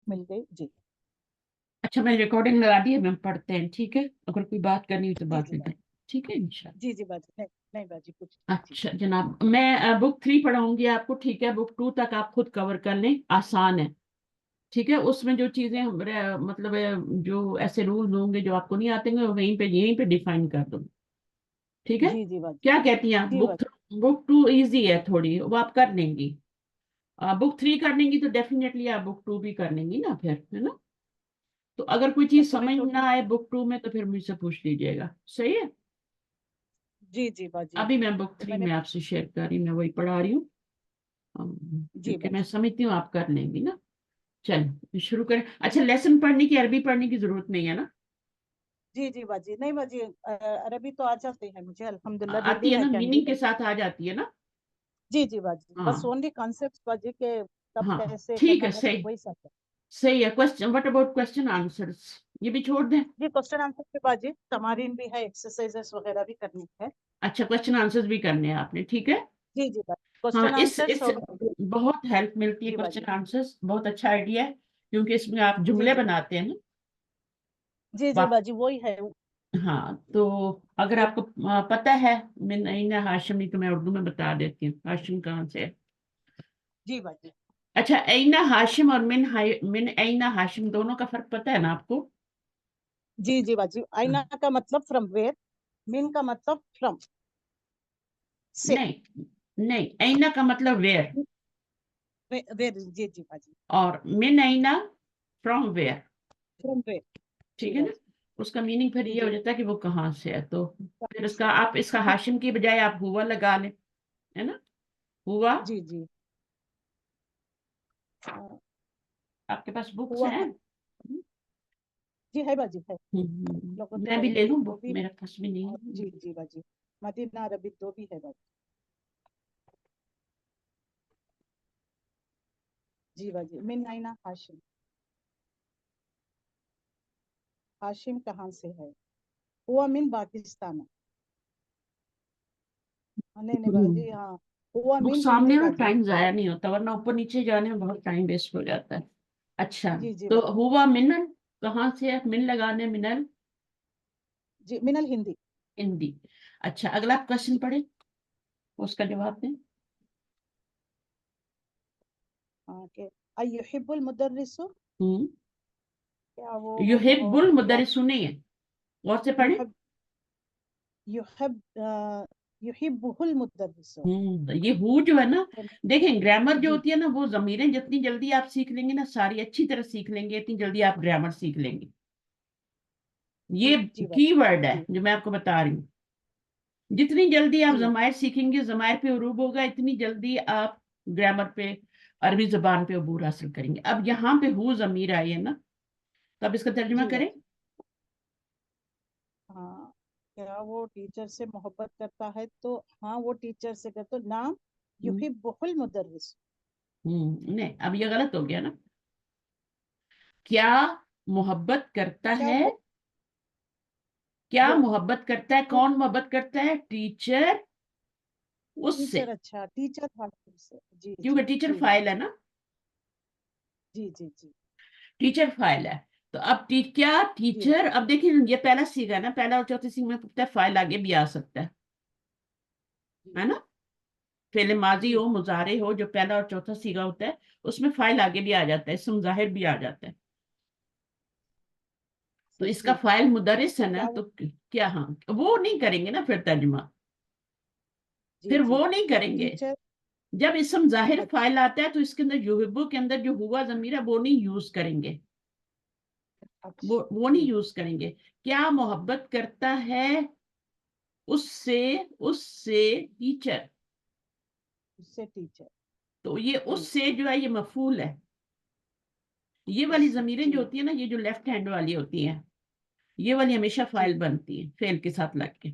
मिल गई जी। अच्छा, मैं रिकॉर्डिंग लगा दी है, मैं पढ़ते हैं, ठीक है? अगर कोई बात करनी हो तो जी बात जी में बाजी। करें, ठीक है इंशाल्लाह। जी जी बाजी, नहीं नहीं बाजी, कुछ नहीं जी। अच्छा जनाब, मैं बुक 3 पढ़ाऊंगी आपको, ठीक है? बुक 2 तक आप खुद कवर कर लें, आसान है, ठीक है? उसमें जो चीजें मतलब जो ऐसे रूल्स होंगे जो आपको नहीं आते हैं, वहीं पे यहीं पे डिफाइन कर दो, ठीक है? जी जी बाजी। क्या कहती हैं आप? जी बाजी। बुक 2 इजी है थोड़ी, वो आप कर लेंगी। बुक 3 कर लेंगी तो डेफिनेटली आप बुक 2 भी कर लेंगी ना फिर, है ना? तो अगर कोई अच्छा चीज तो मैं समझ ना टोटल। आए बुक 2 में तो फिर मुझसे पूछ लीजिएगा, सही है? जी जी बाजी। अभी मैं बुक तो 3 मैंने। में आपसे शेयर कर रही हूँ, मैं वही पढ़ा रही हूँ। जी क्योंकि मैं बाजी। समझती हूँ आप कर लेंगी ना। चलो शुरू करें। अच्छा, लेसन पढ़ने की अरबी पढ़ने की जरूरत नहीं है ना? जी जी बाजी, नहीं बाजी, अरबी तो आ जाती है मुझे, अल्हम्दुलिल्लाह, आती रीडिंग है आई ना, कैन डू मीनिंग के बाजी। साथ आ जाती है ना? जी जी बाजी, बस हाँ ओनली कॉन्सेप्ट बाजी के कब हाँ, कैसे ठीक करना है, है तो सही। वही सब है। सही है। Question, what about question answers, ये भी छोड़ दें? जी, क्वेश्चन आंसर के बाजी तमारीन भी है, एक्सरसाइजेस वगैरह भी करनी है। अच्छा, क्वेश्चन आंसर्स भी करने हैं आपने, ठीक है? जी जी बाजी, हाँ, क्वेश्चन इस आंसर्स और। बहुत हेल्प मिलती है, जी क्वेश्चन बाजी। आंसर्स बहुत अच्छा आइडिया है, क्योंकि इसमें आप जी जुमले जी। बनाते हैं ना। जी जी वाक बाजी, वही है। हाँ, तो अगर एक। आपको पता है मिन अईना हाशमी, तो मैं उर्दू में बता देती हूँ हाशिम कहाँ से है। जी बाजी। अच्छा, अईना हाशिम और मिन अईना हाशिम दोनों का फर्क पता है ना आपको? जी जी बाजी, आईना का मतलब फ्रॉम वेयर, मीन का मतलब फ्रॉम से। नहीं नहीं, अईना का मतलब वेयर, वेयर, जी जी बाजी। और मिन अईना फ्रॉम वेयर, फ्रॉम वेयर। जी ठीक है ना? बाजी। उसका मीनिंग फिर जी ये हो जी। जाता है कि वो कहाँ से है, तो फिर कहाँ से इसका आप इसका है? हाशिम की बजाय आप हुआ लगा लें, है ना? हुआ। जी जी। हाँ, आपके पास बुक्स हुआ हैं? है। जी है बाजी, है। लगत मैं भी ले अरबी लूं वो बुक, भी मेरे पास भी नहीं और है। जी जी बाजी, मदीना अरबी दो भी है बाजी। जी बाजी, मिन आइना हाशिम। हाशिम कहाँ से है? हुआ मिन पाकिस्तान। नहीं नहीं बाजी, हाँ। हुआ बुक मिन सामने हिंदी ना बाजी। टाइम जाया नहीं होता, वरना ऊपर नीचे जाने में बहुत टाइम वेस्ट हो जाता है। अच्छा, जी जी तो बाजी। हुआ मिनल, कहाँ से है मिन लगाने, मिनल जी, मिनल हिंदी। हिंदी। अच्छा, अगला क्वेश्चन जी। पढ़े, उसका जवाब दें। हाँ के अयुहिब्बुल मुदर्रिसु। हम्म। क्या युहिब्बुल क्या? मुदर्रिसु नहीं है, गौर से पढ़े। युहब युहब युहिब्बुहुल मुदर्रिसु। ये हु जो है ना, देखें ग्रामर जो जी होती है ना, वो जमीरें जितनी जल्दी आप सीख लेंगे ना, सारी अच्छी तरह सीख लेंगे, इतनी जल्दी आप ग्रामर सीख लेंगे। जी ये जी की बाजी। वर्ड है जी जो मैं आपको बता रही हूँ। जितनी जल्दी आप जी जमायर सीखेंगे, जमायर पे उरूब होगा, इतनी जल्दी आप ग्रामर पे, अरबी जबान पे अबूर हासिल करेंगे। अब यहाँ पे हु जमीर आई है ना, तो अब इसका तर्जुमा जी करें। बाजी। हाँ, क्या वो टीचर से मोहब्बत करता है तो हाँ, वो टीचर से कर तो नाम हम्म युहिब्बुहुल मुदर्रिस। नहीं, अब ये गलत हो गया ना। क्या मोहब्बत करता क्या है? वो क्या वो मोहब्बत करता है? वो कौन मोहब्बत करता है? टीचर उससे, टीचर, अच्छा टीचर था से। जी क्योंकि जी टीचर जी फाइल बाजी। है ना। जी जी जी। टीचर फाइल है। तो अब क्या जी टीचर, अब देखिए ये पहला सीगा है ना, पहला और चौथे सीग में पता है फाइल आगे भी आ सकता जी है ना? फेले माजी जी हो, मुजारे हो, जो पहला और चौथा सीगा होता है, उसमें फाइल आगे भी आ जाता है, इसम जाहिर भी आ जाता है। तो इसका जी। फाइल मुदरिस तो है ना, क्या तो वो? क्या, हाँ वो नहीं करेंगे ना फिर तर्जुमा, जी फिर जी। वो नहीं तो करेंगे। टीचर। जब इसम जाहिर अच्छा फाइल आता है तो इसके अंदर युहिब्बु के अंदर जो हुआ जमीर है वो नहीं यूज करेंगे, अच्छा। वो नहीं जी यूज करेंगे। क्या मोहब्बत करता है उससे, उससे टीचर। उससे टीचर। तो ये जी। उससे जो है ये मफूल है। ये वाली उससे जमीरें जो जी। होती है ना, ये जो लेफ्ट हैंड वाली होती हैं, ये वाली हमेशा जी फाइल बनती है फेल के साथ लग के।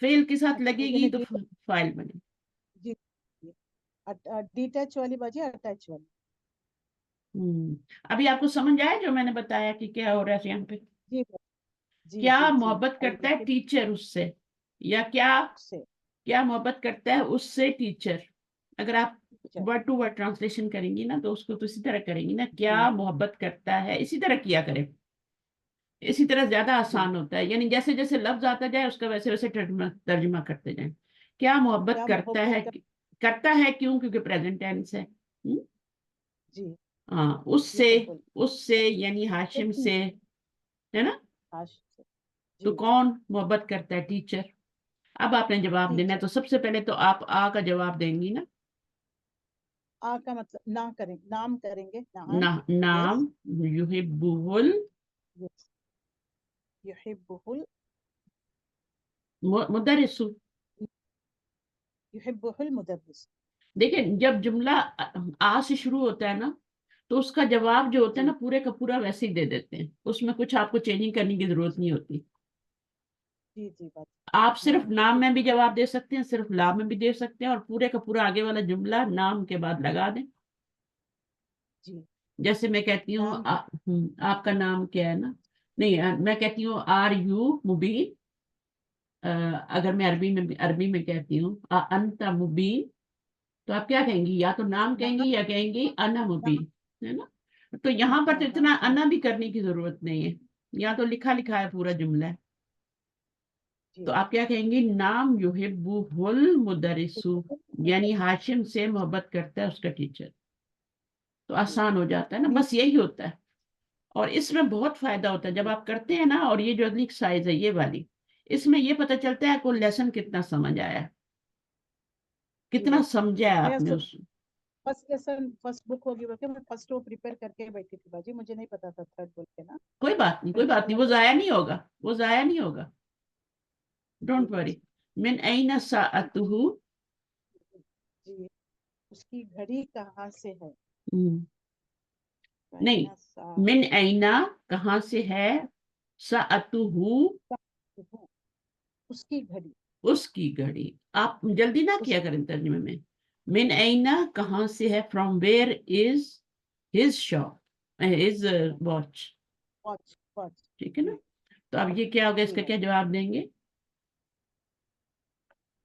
फेल के साथ अच्छा, लगेगी यानी तो फाइल बनेगी। जी। डिटैच वाली बाजी, अटैच वाली। हम्म। अभी आपको समझ आया जो मैंने बताया कि क्या हो रहा है यहाँ पे? जी जी क्या जी जी। मोहब्बत करता है टीचर उससे, या क्या, उससे। क्या मोहब्बत करता है उससे टीचर। अगर आप teacher. Word to word translation करेंगी ना, तो उसको तो इसी तरह करेंगी ना, क्या जी मोहब्बत करता है, इसी तरह किया करें, इसी तरह ज्यादा जी। आसान होता है। यानी जैसे जैसे लफ्ज आता जाए उसका वैसे वैसे तर्जुमा तर्जुमा करते जाएं। क्या मोहब्बत क्या करता मोहब्बत है, कर। करता है क्यों, क्योंकि प्रेजेंट टेंस है। जी हाँ, उससे, ब्यूटीफुल। उससे यानी हाशिम से, है ना। काश। तो जी कौन मोहब्बत करता है, टीचर। अब आपने जवाब देना है, टीचर। तो सबसे पहले तो आप आ का जवाब देंगी ना। आ का मतलब ना करें, नाम करेंगे, ना, नाम। यस नाम, युहिब्बुहुल यस। युहिब्बुहुल, मुदर्रिसु। युहिब्बुहुल मुदर्रिस। देखिए जब जुमला आ से शुरू होता है ना, तो उसका जवाब जो होता है जी ना पूरे का पूरा वैसे ही दे देते हैं, उसमें कुछ आपको चेंजिंग करने की जरूरत नहीं होती। जी जी बात। आप हाँ सिर्फ नाम में बिल्कुल। भी जवाब दे सकते हैं, सिर्फ ला में भी दे सकते हैं, और पूरे का पूरा आगे वाला जुमला नाम के बाद लगा दें। जी जैसे मैं कहती हूँ नाम। आपका नाम क्या है ना, नहीं मैं कहती हूँ आर यू मुबीन। अगर मैं अरबी में कहती हूँ अंता मुबीन, तो आप क्या कहेंगी, या तो नाम नाम। कहेंगी या कहेंगी अना नाम। मुबीन, है ना। तो यहाँ पर हाँ तो हाँ इतना हाँ। अना भी करने की जरूरत नहीं है, यहाँ तो लिखा लिखा है पूरा जुमला है। तो जी आप क्या कहेंगी, नाम युहिब्बुहुल मुदर्रिसु, यानी हाशिम से मोहब्बत करता है उसका टीचर। तो जी। आसान हो जाता है ना, मीन। बस यही होता है। और इसमें बहुत फायदा होता है जब आप करते हैं ना, और ये जो अगली एक्सरसाइज है ये वाली, इसमें ये पता चलता है आपको लेसन कितना समझ आया, जी कितना बाजी। समझा है मैं आपने उस। फर्स्ट लेसन फर्स्ट बुक होगी बोल के मैं फर्स्ट वो प्रिपेयर करके बैठी थी बाजी, मुझे नहीं पता था थर्ड बोल के ना। कोई बात नहीं, मैं कोई बात नहीं, इंशाल्लाह वो फर्स्ट। जाया नहीं होगा, वो जाया नहीं होगा। जी डोंट वरी। बाजी। मिन ऐना साअतुहु। जी उसकी घड़ी कहाँ से है। हम्म, नहीं, कहना सा। मिन ऐना कहाँ से है, साअतुहु उसकी घड़ी। उसकी घड़ी। आप जल्दी ना किया उसकी। करें तर्जुमे में। मिन ऐना कहाँ से है, from where is his shop, his watch. Watch watch. ठीक है ना। जी तो अब ये क्या होगा, जी इसका क्या बाजी। जवाब देंगे।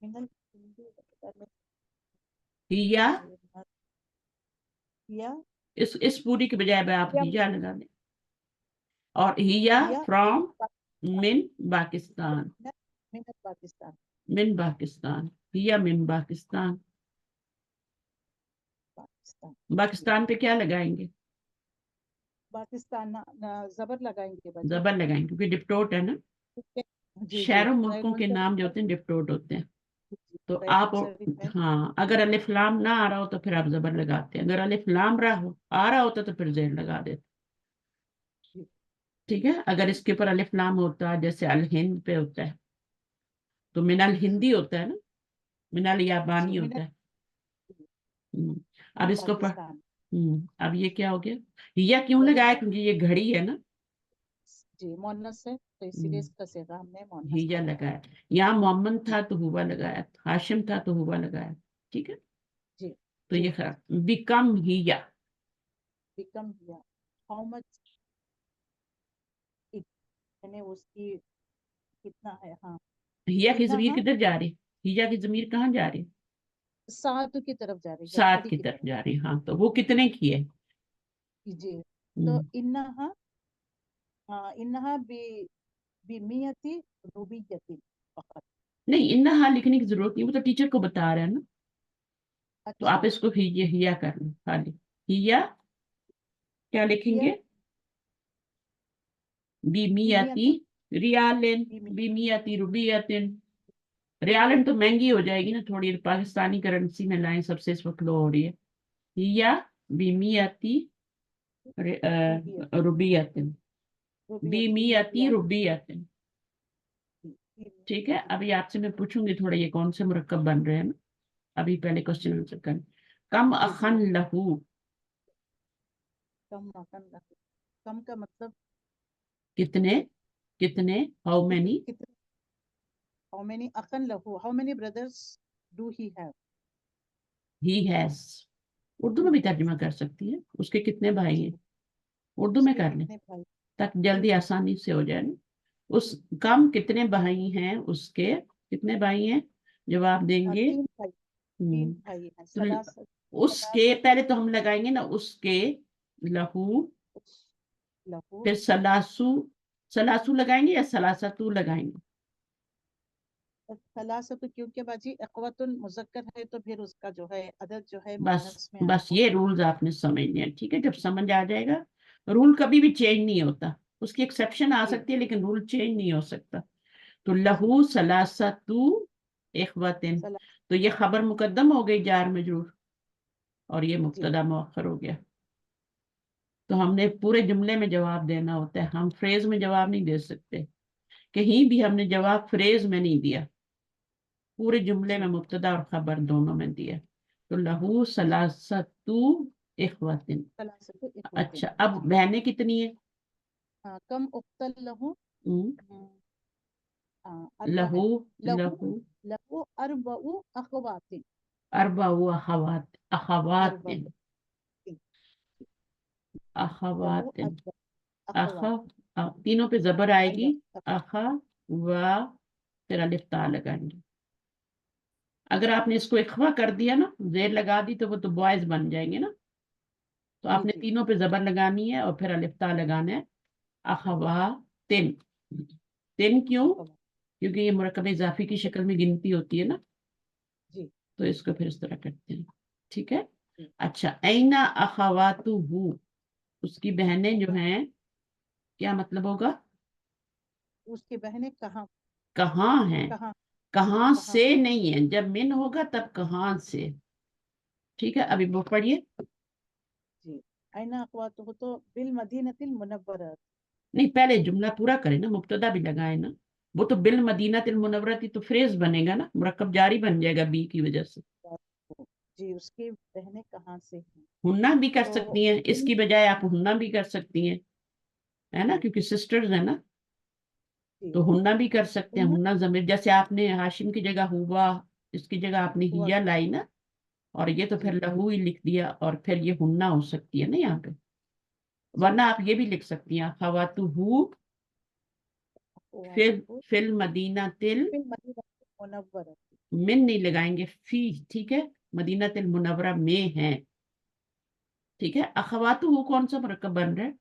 मिनल हिया, या इस पूरी के बजाय में आप या हिया लगा दें, और हिया या फ्रॉम पाकिस्तान। मिन पाकिस्तान। मिनल पाकिस्तान। मिन पाकिस्तान, हिया मिन पाकिस्तान। पाकिस्तान। जी पाकिस्तान पे क्या लगाएंगे, पाकिस्तान जबर लगाएंगे बाजी। जबर लगाएंगे क्योंकि डिप्टोट है ना। ठीक है। जी जी शहरों राइट मुल्कों के आंसर। नाम जो होते हैं डिप्टोट होते हैं। तो राइट आप, आंसर है। हाँ, अगर अलिफ लाम ना आ रहा हो तो फिर आप जबर लगाते हैं, अगर अलिफ लाम रहा हो आ रहा होता तो फिर जेर लगा देते। जी ठीक है, अगर इसके ऊपर अलिफ लाम होता है जैसे अल हिंद पे होता है, तो मिनल जी हिंदी होता है ना, मिनल जी याबानी मिनल। होता है। हम्म, अब मिन इसको पर, पाकिस्तान। अब ये क्या हो गया, हिया क्यों वेरी लगाया, गुड। क्योंकि ये घड़ी है ना। जी मोनस है तो इसीलिए हम्म, इसका सेगा हमने मोनस हिया का लगाया। लगाया। यहाँ मोहम्मद जी था तो हुआ लगाया, हाशिम था तो हुआ लगाया। ठीक है। जी तो जी ये बाजी। बिकम हिया। बिकम हिया, हाउ मच इट, यानी उसकी कितना है। हाँ हिया की इन्ना जमीर हाँ किधर जा रही, हिया की जमीर कहाँ जा रही, सात की तरफ जा रही है, सात घड़ी की की तरफ तरफ। जा रही, हाँ, तो वो कितने की है। जी तो हम्म, इन्ना इन्हा बिमियती रुबियती फकत। नहीं, इन्ना हाँ लिखने की जरूरत नहीं, वो तो टीचर को बता रहे हैं ना। तो आप अच्छा। इसको हिया कर लो खाली। हिया क्या हिया लिखेंगे, बीमियाती बिमियती रियालिन, बिमी। बीमियाती रुबियतिन। रियालिन तो रुबियती। महंगी हो जाएगी ना थोड़ी, पाकिस्तानी करेंसी में लाइन सबसे इस वक्त लो हो रही है। हिया बीमियाती रुबियती। रुबियतिन, रुबियती बीमियाती रियाल। रुबियतिन। ठीक है, बिमियती। अभी आपसे मैं पूछूंगी थोड़ा ये कौन से मुरक्कब बन रहे हैं ना। अभी पहले जी क्वेश्चन आंसर करें। कम जी जी अखन लहू, कम मकन लहू। कम का मतलब कितने, कितने, हाउ मेनी, कितने। हाउ मेनी अकन लहू, how many brothers do he have. He has. Urdu ही में भी हैज। तर्जुमा कर सकती है, उसके कितने भाई जी हैं, उर्दू में उसके कर लें कितने भाई। ताकि जी जल्दी जी जी आसानी से हो जाए ना। उस कम कितने भाई हैं उसके, कितने भाई हैं, जवाब देंगे। तीन भाई। तीन भाई हैं, तो सलासत उसके पहले तो हम लगाएंगे ना उसके, लहू, लहू, फिर सलासू, सलासू लगाएंगे या सलासतू लगाएंगे? सलासत, क्योंकि बाजी अक़वतुन मुज़क्कर है तो फिर उसका जो है अदद जो है बस मुअन्नस में बस आएगा। ये रूल्स आपने समझने हैं, ठीक है? जब समझ आ जाएगा, रूल कभी भी चेंज नहीं होता, उसकी एक्सेप्शन आ जी सकती है लेकिन रूल चेंज नहीं हो सकता। तो जी, लहू सलासतू इख्वतिन, सला तो ये खबर मुकद्दम हो गई जार मजरूर, और ये जी मुब्तदा मुअख्खर हो गया। तो हमने पूरे जुमले में जवाब देना होता है, हम फ्रेज में जवाब नहीं दे सकते। कहीं भी हमने जवाब फ्रेज में नहीं दिया, पूरे जुमले में जी मुब्तदा और खबर दोनों में दिया। तो लहू जी, सलासतु इख्वतिन। सलासत इख़वतिन। अच्छा, अब बहनें कितनी है? हाँ, कम उक्तल लहू, हम्म, अरबा लहू, है। लहू लहू लहू अरबउ अख़वातिन, अरबा अखवात, अरबउ, अखवातिन, लहू अखवातिन, अरबउ अख, अख़वात, तीनों पे जबर आएगी, अरबा, अख व, फिर अलिफ ता लगाएंगे। अगर आपने इसको इख्वा कर दिया ना, जेर लगा दी, तो वो तो बॉयज बन जाएंगे ना। तो जी आपने जी, तीनों पे जबर लगानी है और फिर अलिफ ता लगाना है। अखवा तिन, तिन क्यों? अख़वात, क्योंकि ये मुरक्कब इजाफी की शक्ल में गिनती होती है ना, जी तो इसको फिर इस तरह करते हैं, ठीक है? जी। अच्छा, ऐना अखवातुहु, उसकी बहनें जो हैं, क्या मतलब होगा? उसकी बहनें कहाँ, कहाँ हैं? कहाँ, कहाँ कहाँ से पर? नहीं है, जब मिन होगा तब कहाँ से, ठीक है? अभी वो पढ़िए। जी, ऐना अख़वातुहु तो बिल मदीनतिल मुनव्वरत। नहीं, पहले जुमला पूरा करें ना, मुब्तदा भी लगाए ना। वो तो बिल मदीना तिल मुनव्वरती तो फ्रेज बनेगा ना, मुरक्कब जारी बन जाएगा बी की वजह से। जी, उसकी बहनें कहाँ से हैं? हुन्ना भी कर तो सकती हैं, इसकी बजाय आप हुन्ना भी कर सकती हैं, है ना, जी क्योंकि सिस्टर्स है ना। जी, तो हुन्ना भी कर सकते हैं, उन्ना हुन्ना जमीर, जैसे आपने हाशिम की जगह हुआ, इसकी जगह आपने हुआ, हिया लाई ना, और ये तो फिर जी, लहू ही लिख दिया, और फिर ये हुन्ना हो सकती है ना यहाँ पे। जी, वरना आप ये भी लिख सकती हैं, खवातुहू फिर अख़वातुहु फिल मदीना तिल, बिल मदीनतिल मुनव्वरत, मिन नहीं लगाएंगे, फी, ठीक है? मदीना तिल मुनव्वरा में है, ठीक है? अखवातुहू कौन सा मुरक्कब बन रहा है?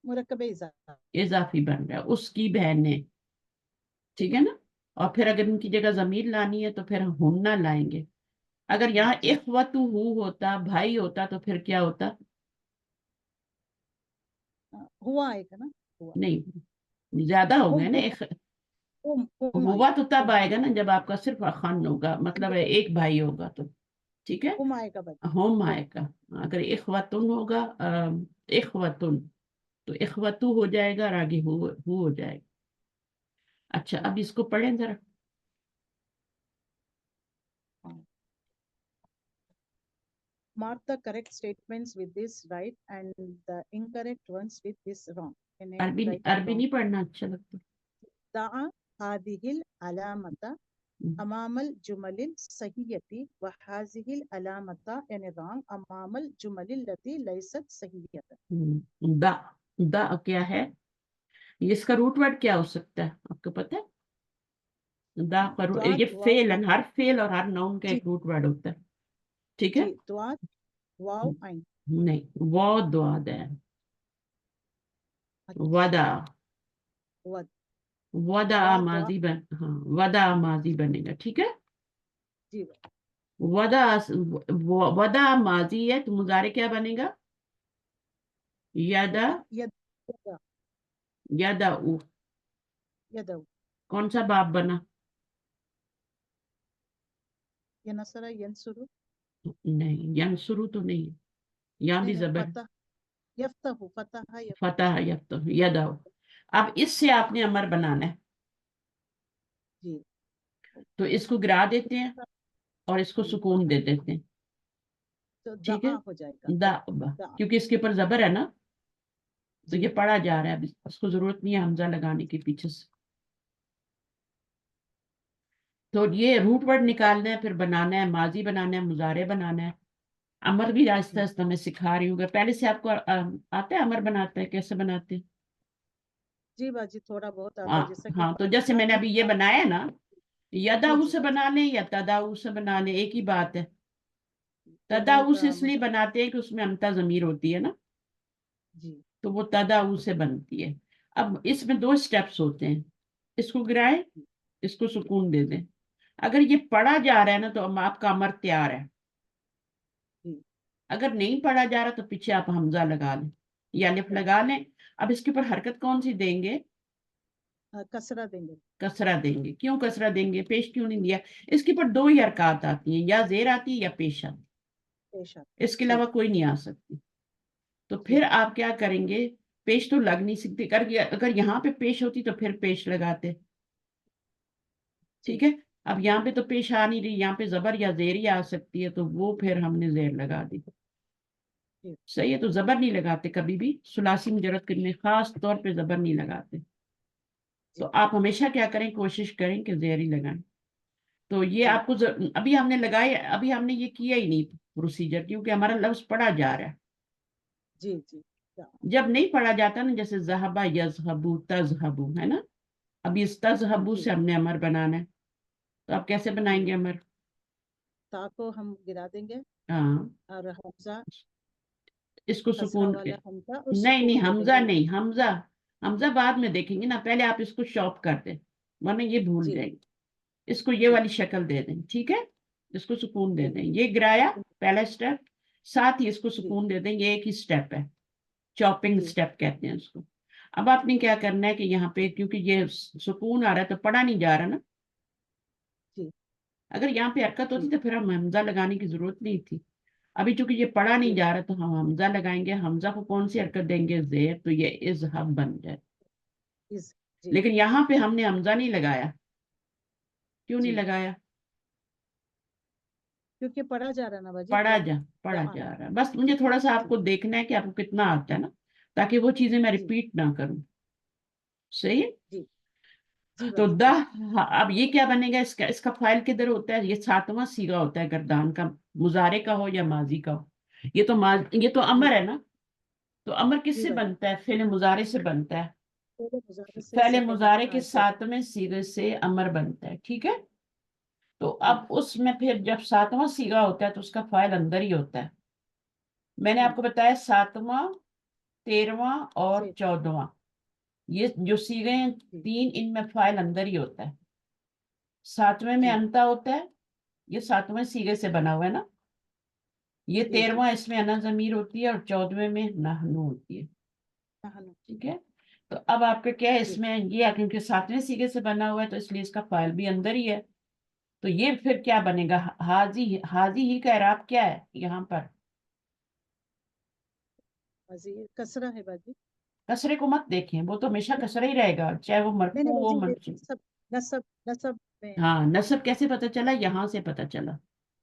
मुरक्कब इज़ाफ़ा, इजाफी बन रहा है, उसकी बहनें, ठीक है ना? और फिर अगर इनकी जगह जमीर लानी है तो फिर हुन्ना लाएंगे। अगर यहाँ जी, इख्वतुहू होता, भाई होता, तो फिर क्या होता? हुआ आएगा ना, हुआ, नहीं, ज्यादा हो गए ना। हुआ तो तब हुम, आएगा ना जब आपका सिर्फ अखान होगा, मतलब है एक भाई होगा तो, ठीक है? हुम आएगा बस, होम हुम, आएगा। अगर इख्वतुन होगा, इख्वतुन, तो इख्वतु हो जाएगा और आगे हु हो जाएगा। अच्छा, जी, अब इसको पढ़ें जरा। हाँ। Mark the correct statements with this right and the incorrect ones with this wrong. Can I अरबी, write it अरबी down? नहीं पढ़ना अच्छा लगता। दा'a hadihil alamata amamal jumalil sahiyati wa hazihil alamata yani wrong amamal jumalil lati laysat sahiyata. दा, दा क्या है? ये इसका रूट वर्ड क्या हो सकता है, आपको पता है? दा का दुआत ये फेल वाव है, हर फेल और हर नाउन का जी एक रूट वर्ड होता है, ठीक जी, है? दुआत वाव आइन, नहीं, वो दुआ है, अच्छा, वदा, वद, वदा वा दुआ, माजी बन, हाँ, वदा माजी बनेगा, ठीक है? जी, वदा, वदा माजी है तो मुजारे क्या बनेगा? यदा, यद, यदा, यदा उ, यदव, कौन सा बाप बना? यनसरा यंसुरु, नहीं, यंसुरु तो नहीं है, यहाँ भी नहीं जबर है। फतह, यफ्तहु, फतह फतह यफ्तहु, यफ्तह, यदा। अब इससे आपने अमर बनाना है, जी, तो इसको गिरा देते हैं और इसको जी, सुकून दे देते हैं, तो ठीक है? दा'a हो जाएगा, दा, दा'a, क्योंकि इसके ऊपर जबर है ना, तो जी ये पढ़ा जा रहा है, अब इसको जरूरत नहीं है हमजा लगाने के पीछे से। तो ये रूट वर्ड निकालना है, फिर बनाना है, माजी बनाना है, मुजारे बनाना है। अमर भी आहिस्ता जी आहिस्ता मैं सिखा रही हूँ, पहले से आपको आता है अमर बनाते हैं, कैसे बनाते हैं? जी बाजी, थोड़ा बहुत आता है, हाँ जैसा कि हाँ, तो जैसे फातिहा मैंने में अभी ये बनाया ना, यदाऊ जी से बाजी। बना लें या तदाऊ से बना लें, एक ही बात है। ये तदाऊ बहुत से इसलिए मतलब बनाते हैं कि उसमें अमता जमीर होती है ना, जी तो वो तदाऊ से बनती है। अब इसमें दो स्टेप्स होते हैं, इसको गिराएं, इसको सुकून दे दें। अगर ये पढ़ा जा रहा है ना तो आपका अमर तैयार है। जी। अगर नहीं पढ़ा जा रहा तो पीछे आप हमजा लगा लें या अलिफ लगा लें। अब इसके ऊपर हरकत कौन सी देंगे? कसरा देंगे। कसरा देंगे। क्यों कसरा देंगे, पेश क्यों नहीं दिया? इसके ऊपर दो ही हरकत आती हैं, या जेर आती है या पेश आती पेशा। है, इसके जी अलावा कोई नहीं आ सकती। तो जी फिर आप क्या करेंगे, पेश तो लग नहीं सकती, अगर यहाँ पे पेश होती तो फिर पेश लगाते। जी ठीक है। अब यहाँ पे तो पेश आ नहीं रही, यहाँ पे जबर या जेर ही आ सकती है, तो वो फिर हमने जेर लगा दी। जी सही है, तो जबर नहीं लगाते कभी भी, सुलासी मुजरद के लिए खास तौर पे जबर नहीं लगाते। तो जी आप हमेशा क्या करें, कोशिश करें कि जेर ही लगाएं। तो ये जी आपको अभी हमने लगाए, अभी हमने ये किया ही नहीं प्रोसीजर, क्योंकि हमारा लफ्ज पढ़ा जा रहा है। जी जी। जब नहीं पढ़ा जाता ना, जैसे जहबा यजहबू तजहबू है ना, अभी इस तजहबू जी से हमने अमर बनाना है, तो आप कैसे जी। बनाएंगे अमर? ता को हम गिरा देंगे हाँ, और हमजा, इसको कसरा सुकून के, वाला हमजा और नहीं नहीं सुकून दे हमजा देंगे। नहीं, हमजा, हमजा बाद में देखेंगे ना, पहले आप इसको शॉप कर दें, वरना ये भूल जी जाएंगे। इसको ये जी वाली शक्ल दे दें, ठीक है। इसको सुकून दे जी दें, ये गिराया, जी पहला स्टेप। साथ ही इसको जी सुकून दे दें, ये एक ही स्टेप है, चॉपिंग जी स्टेप कहते हैं उसको। अब आपने क्या करना है कि यहाँ पे, क्योंकि ये सुकून आ रहा है तो पढ़ा नहीं जा रहा ना, जी अगर यहाँ पे हरकत होती जी तो फिर हम हमजा लगाने की जरूरत नहीं थी। अभी चूंकि ये पढ़ा नहीं जी जा रहा तो हम हमजा लगाएंगे। हमजा को कौन सी हरकत देंगे, जेर, तो ये इजहब बन जाए। इस जी लेकिन यहाँ पे हमने हमजा नहीं लगाया, क्यों नहीं जी। लगाया? क्योंकि पढ़ा जा रहा है ना बाजी, पढ़ा तो जा पढ़ा हाँ। जा रहा है, बस मुझे थोड़ा सा जी आपको देखना है कि आपको कितना आता है ना, ताकि वो चीजें मैं जी रिपीट ना करूं। सही है। जी जी तो बाजी द, जी हाँ, अब ये क्या बनेगा, इसका इसका फाइल किधर होता है, ये सातवां सीगा होता है गर्दान का, मुजारे का हो या माजी का हो। ये तो जी अमर है ना, तो अमर जी किससे बाजी। बनता है, फेल मुजारे से बनता है। पहले मुजाहिर से फेल इससे पहले मुजारे के जब सातवें सीगे से अमर बनता है, ठीक है। तो जी अब उसमें फिर जब सातवां सीगा होता है तो उसका फाइल अंदर ही होता है। मैंने जी आपको बताया सातवां, 13वां और से 14वां, ये जो सीगे हैं जी तीन, इनमें फाइल अंदर ही होता है। सातवें में जी अंता होता है, ये सातवें सीगे से बना हुआ है ना। ये जी जी। 13वां, इसमें अना जमीर होती है, और 14वें में नहनु होती है। नहनु। ठीक है। तो अब आपका क्या है जी इसमें, ये है, क्योंकि सातवें सीगे से बना हुआ है तो इसलिए इसका फाइल भी अंदर ही है। तो ये फिर क्या बनेगा, हाजी, हाजी ही का इराब क्या है यहाँ पर? बाजी कसरा है बाजी। कसरे को मत देखें, वो तो हमेशा कसरा ही रहेगा, चाहे वो नहीं नहीं मरफू हो बाजी, ये मंसूब। नसब, नसब नसब में है। हाँ, नसब कैसे पता चला, यहाँ से पता चला।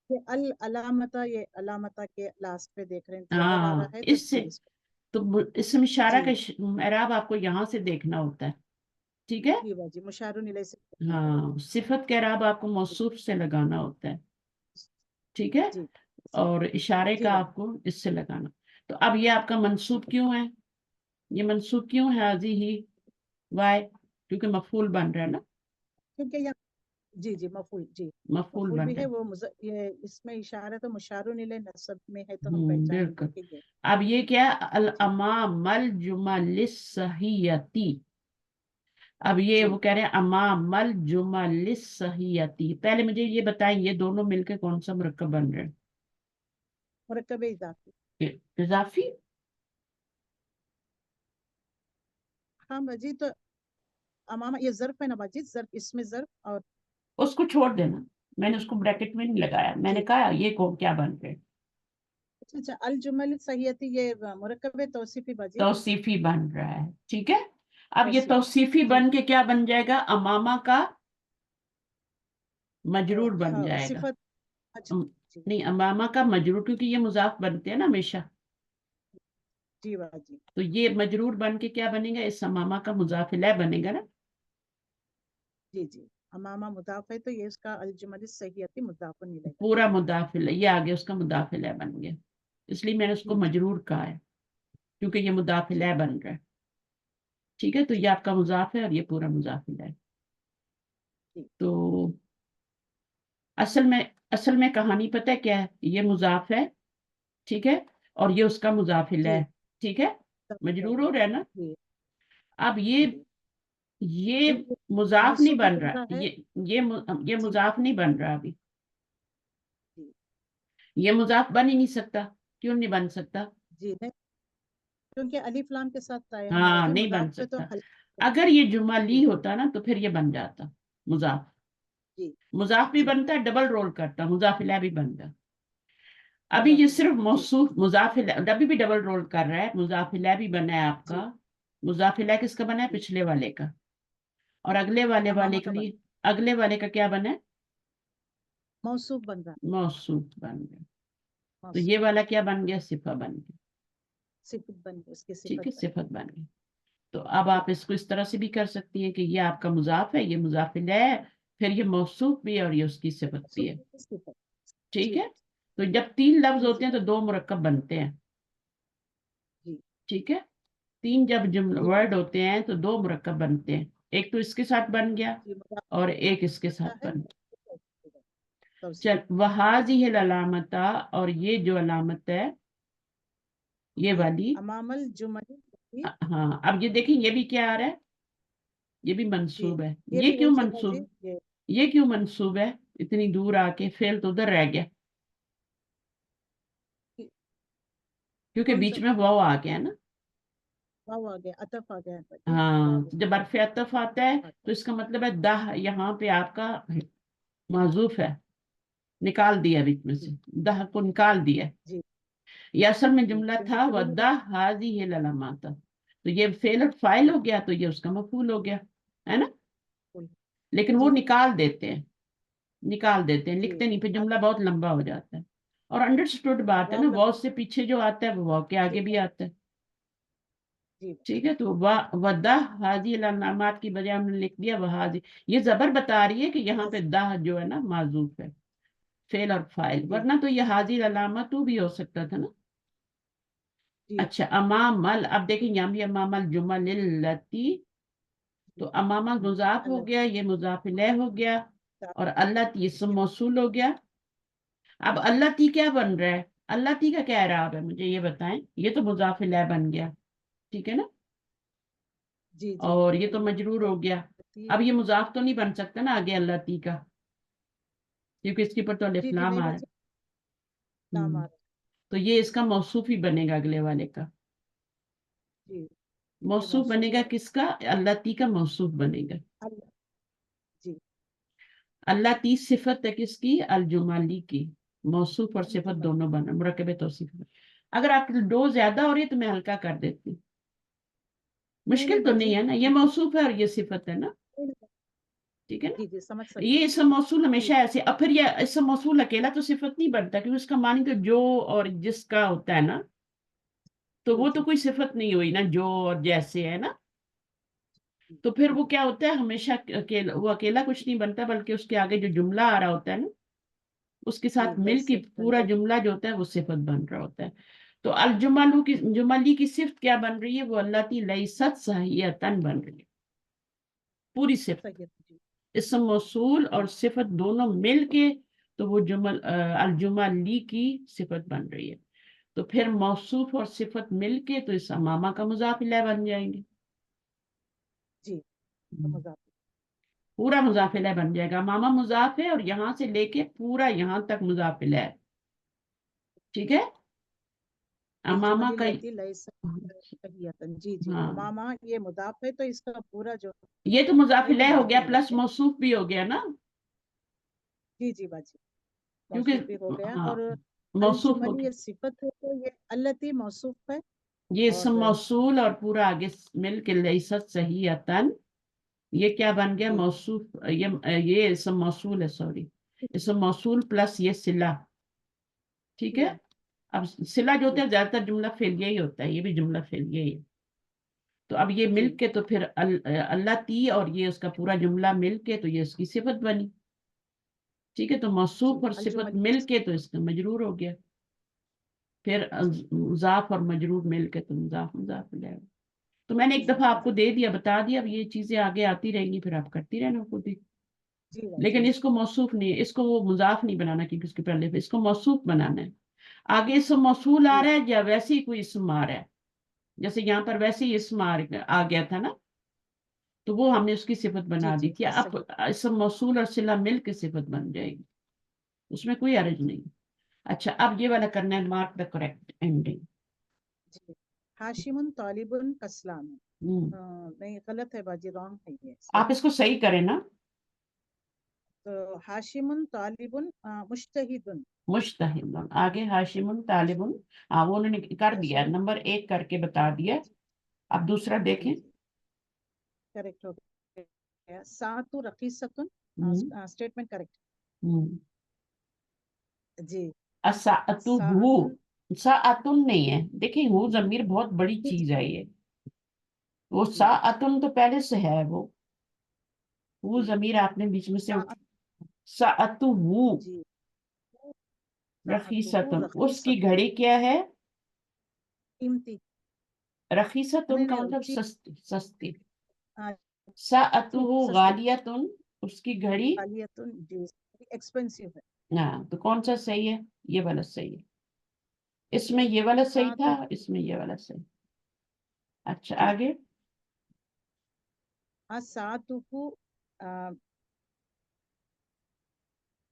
ये अल अलामता, ये अलामता के लास्ट पे देख रहे हैं, जबर आ रहा हाँ, है तो इससे, इसलिए इसको। तो इसम इशारा का जी इराब आपको यहाँ से देखना होता है। ठीक है। जी बाजी, मुशारुन इलैह से करना पड़ेगा। हाँ, सिफत का इराब आपको जी मौसूफ से लगाना होता है। ठीक है। जी जी और इशारे जी का बाजी। आपको इससे लगाना। तो अब ये आपका मंसूब क्यों है, ये मंसूब क्यों है, हाजी ही, वाई, क्योंकि मफूल बन रहा है ना, क्योंकि यहाँ जी जी मफूल जी, मफूल मफूल बन भी रहा है है। वो ये इसमें इशारा तो मुशारुन इलैह नसब में है, तो हम पहचानेंगे बिल्कुल। कि ये। अब ये क्या, अल जी अमामल जुमलिस सहियती। अब ये जी। वो कह रहे हैं अमामल जुमलिस सहियती, पहले मुझे ये बताएं, ये दोनों मिलकर कौन सा मुरक्कब बन रहे मुरक्कब इजाफी। हैं? इजाफी। हाँ बाजी, तो अमामा ये ज़र्फ है ना बाजी, ज़र्फ, इसमें ज़र्फ और उसको छोड़ देना, मैंने उसको ब्रैकेट में नहीं लगाया, मैंने जी। कहा ये को क्या बन रहे हैं? अच्छा अच्छा, अल जुमल सहियती ये मुरक्कब है तौसीफी बाजी। तौसीफी बन रहा है, ठीक है। अब ये तौसीफी तौसीफी जी। बन के क्या बन जाएगा, अमामा का मजरूर बन हाँ जाएगा। सिफत। अच्छा अम, जी नहीं, अमामा का मजरूर, क्योंकि ये मुजाफ बनते हैं ना हमेशा, जी बाजी। तो ये मजरूर बन के क्या बनेगा, इस अमामा का मुजाफ इलैह बनेगा ना। जी जी। अमामा मुदाफ है तो ये इसका अल जुमल सहियती मुदाफ नहीं लगेगा। पूरा मुदाफ इलैह, ये आगे उसका मुदाफ इलैह बन गया, इसलिए मैंने उसको जी जी मजरूर कहा है, क्योंकि ये मुदाफ जी इलैह बन रहा है। ठीक है, तो ये जी आपका मुजाफ है और ये पूरा मुजाफ इलैह है। जी तो اصل میں کہانی پتہ ہے کیا ہے؟ یہ مضاف ہے، ٹھیک ہے، اور یہ اس کا مضاف الیہ جی ہے، ٹھیک ہے، مجرور ہو رہا ہے نا. جی اب یہ جی یہ یہ مضاف نہیں موصوف بن بن رہا، رہا ہے. یہ جی مضاف نہیں بن رہا ابھی. جی یہ مضاف بن ہی نہیں سکتا. کیوں نہیں بن سکتا؟ جی نہیں، کیونکہ الف لام کے ساتھ قائم ہے ہاں ابھی، نہیں بن مضاف پہ تو سکتا. حل. اگر یہ جمع جی لی ہوتا نا تو پھر یہ بن جاتا مضاف. جی مضاف بھی جی بنتا ہے، ڈبل رول کرتا، مضاف الیہ بھی بنتا. ابھی یہ مضاف صرف جی موصوف مضاف الیہ ابھی بھی ڈبل رول کر رہا ہے. مضاف الیہ بھی بنا ہے آپ جی کا. مضاف الیہ کس کا بنا ہے؟ جی پچھلے والے کا. اور اگلے والے امامہ کے کا لیے اگلے والے کا کیا بنا ہے؟ موصوف بن رہا موصوف بن گیا. ہے، تو موصوف یہ والا کیا بن گیا؟ صفہ بن گیا. صفت بن گئی، اس کی ٹھیک ہے، صفت بن صفت بن گئی. تو اب گئی. آپ اس کو اس طرح سے بھی کر سکتی ہیں کہ یہ آپ کا مضاف ہے، یہ مضاف الیہ ہے، پھر یہ موصوف بھی ہے اور یہ اس کی صفت بھی ہے. موصوف کی صفت. ٹھیک جی ہے. تو جب تین لفظ جی ہوتے جی ہیں تو دو مرکب بنتے ہیں. جی ٹھیک ہے. تین جب جی ورڈ ہوتے ہیں تو دو مرکب بنتے ہیں. ایک تو اس کے ساتھ بن گیا جی مضاف اور ایک اس کے ہوتا ساتھ ہے بن گیا. توصیف. چل وہذہ العلامت، اور یہ جو علامت ہے یہ جی والی. امام الجمل جی ہاں اب یہ دیکھیں یہ بھی کیا آ رہا ہے؟ یہ بھی جی منصوب ہے. یہ یہ بھی کیوں وہی ہے منصوب؟ باجی. یہ یہ کیوں منصوب ہے؟ اتنی دور آ کے فعل تو ادھر رہ گیا کیونکہ کون سا بیچ میں واو آ گیا نا. واو آ گیا، عطف آ گیا ہے باجی. ہاں واو جب حرف عطف آتا ہے تو اس کا مطلب ہے دہ یہاں پہ آپ کا معذوف ہے، نکال دیا بیچ میں جی سے، دہ کو نکال دیا. جی یہ اصل میں جی جملہ کیونکہ تھا شروع میں وَدَّ هَذِهِ الْعَلَامَاتَ، تو یہ فعل اور فاعل جی ہو گیا تو یہ اس کا مفعول ہو گیا ہے نا. بول- لیکن وہ جی نکال دیتے ہیں، جی لکھتے نہیں، پھر اب جملہ بہت لمبا ہو جاتا ہے. اور انڈرسٹوڈ بات ہے واو نا، لگ واو سے پیچھے جو آتا ہے وہ واو کے جی آگے بھی آتا ہے. جی ٹھیک ہے. تو وَدَّ هَذِهِ الْعَلَامَاتِ کی بجائے ہم نے لکھ دیا وَهَذِهِ. یہ زبر بتا رہی ہے کہ یہاں پہ دہ جو ہے نا معذوف ہے، فعل اور فاعل، جی ورنہ تو یہ هذِهِ الْعَلَامَاتُ بھی ہو سکتا تھا نا. جی اچھا امام اب دیکھیں یہاں بھی امام الجمل التی، تو امامہ مضاف ہو گیا، یہ مضاف الیہ ہو گیا، اور اللہ تی اسم موصول ہو گیا. اب اللہ تی کیا بن رہا ہے؟ اللہ تی کا کیا اعراب ہے مجھے یہ بتائیں. یہ تو مضاف الیہ بن گیا، ٹھیک ہے نا، جی جی اور یہ تو مجرور ہو گیا. جی اب یہ مضاف تو نہیں بن سکتا نا آگے اللہ تی کا، کیونکہ اس کے اوپر تو الف جی لام نہیں آ رہا ہے. باجی، نام آ رہا تو یہ اس کا موصوف ہی بنے گا اگلے والے کا. ہے. جی یہ موصوف بنے گا ہے کس کا؟ اللہ تی کا موصوف بنے گا. اللہ. جی اللہ تی صفت ہے کس کی؟ الجمالی کی. موصوف اور صفت الجمل دونوں بنا، مرکب توصیف. اگر آپ کی دو زیادہ ہو رہی ہے تو میں ہلکا کر دیتی ہوں. نہیں مشکل تو باجی. نہیں ہے نا، یہ موصوف ہے اور یہ صفت ہے نا، ٹھیک ہے نا. جی جی سمجھ سکتی یہ اسم موصول جی ہمیشہ ایسے، اب پھر یہ اسم موصول اکیلا تو صفت نہیں بنتا، کیونکہ اس کا معنی تو جو اور جس کا ہوتا ہے نا، تو جی وہ تو جی کوئی صفت نہیں ہوئی نا، جو اور جیسے ہے نا. جی تو پھر جی وہ کیا ہوتا ہے ہمیشہ وہ اکیلا کچھ نہیں بنتا، بلکہ اس کے آگے جو جملہ آ رہا ہوتا ہے نا اس کے جی ساتھ مل کے لائسٹ بن پورا جائے. جملہ جو ہوتا ہے وہ صفت بن رہا ہوتا ہے. تو جملی کی صفت کیا بن رہی ہے؟ وہ اللہ تی لیست صحیحتن بن رہی ہے، پوری صفت. صحیح ہے. جی اسم موصول اور صفت دونوں مل کے تو وہ الجملی کی صفت بن رہی ہے. تو پھر موصوف اور صفت مل کے تو اس امامہ کا مضاف الیہ بن جائیں گے. جی مضاف. پورا مضاف الیہ بن جائے گا. امامہ مضاف ہے اور یہاں سے لے کے پورا یہاں تک مضاف الیہ ہے، ٹھیک ہے. امامہ الجمل کا التی لیست صحیحتن. جی جی ہاں امامہ یہ مضاف ہے تو اس کا پورا جو یہ تو مضاف ہے وہ الیہ ہو گیا الیہ پلس ہے. موصوف بھی ہو گیا نا، جی جی باجی کیونکہ موصوف بھی ہو گیا. ہاں اور موصوف ہو الجمل گیا. یہ صفت ہے تو یہ التی موصوف ہے. یہ اور اسم موصول اور پورا آگے مل کے لیست صحیحتن، یہ کیا بن گیا؟ جی موصوف. یہ اسم موصول ہے، سوری، اسم موصول پلس یہ صلہ، ٹھیک ہے. اللہ. اب صلہ جو ہوتا جی ہے زیادہ تر جملہ فعلیہ ہی ہوتا ہے، یہ بھی جملہ فعلیہ ہی ہے. تو اب یہ جی مل کے تو پھر اللہ تی اور یہ اس کا پورا جملہ مل کے تو یہ اس کی صفت بنی، ٹھیک ہے. تو جی موصوف اور صفت الجمل. مل کے تو اس کا مجرور ہو گیا. پھر جی مضاف اور مجرور مل کے تو مضاف لے گا. تو میں نے ایک مضاف دفعہ آپ کو مضاف. دے دیا، بتا دیا. اب یہ چیزیں آگے آتی رہیں گی، پھر آپ کرتی رہنا خود ہی. जी लेकिन बाजी इसको मौसूफ नहीं, इसको वो मुजाफ नहीं बनाना क्योंकि उसके पहले पे इसको मौसूफ बनाना है। आगे इसम मौसूल आ जी रहा है या वैसे ही कोई इसम आ रहा है, जैसे यहाँ पर वैसे ही इसम आ गया था ना, तो वो हमने उसकी सिफत जी बना दी जी थी। सही अब इसम मौसूल और सिला मिल के सिफत बन जाएगी, उसमें कोई हर्ज नहीं। अच्छा, अब ये वाला करना है, मार्क द करेक्ट एंडिंग। जी। हाशिमुन तालिबुन कस्लाम, हम्म, नहीं गलत है बाजी, रॉन्ग है ये आप इसको स्टेटमेंट। सही करें ना। तो हाशिमुन तालिबुन मुश्तहिदुन। मुश्तहिदुन, आगे हाशिमुन तालिबुन। हाँ, वो उन्होंने कर दिया, हाशिमुन, नंबर 1 करके बता दिया। जी अब दूसरा जी देखें। जी करेक्ट हो गया। सातु रखीसतुन, हम्म, स्टेटमेंट करेक्ट। हम्म। जी। असाअतु हु, सातुन, साअतुन नहीं है, देखिए हु जमीर बहुत बड़ी जी चीज है ये। वो जी साअतुन तो पहले से है, वो जी। जमीर आपने बीच में से सा, उठ। साअतु हु जी सातु रखीसतुन, उसकी रखीसतुन, घड़ी क्या है? कीमती। रखीसतुन नहीं का नहीं मतलब चीप, सस्ती, सस्ती। हाँ, चीप साअतुहु सस्ती। गालियतुन, उसकी घड़ी। गालियतुन जी, एक्सपेंसिव है। हाँ, तो कौन सा सही है? ये वाला सही है। इसमें ये वाला सही था, सातु, इसमें ये वाला सही। अच्छा, जी आगे। सातुहु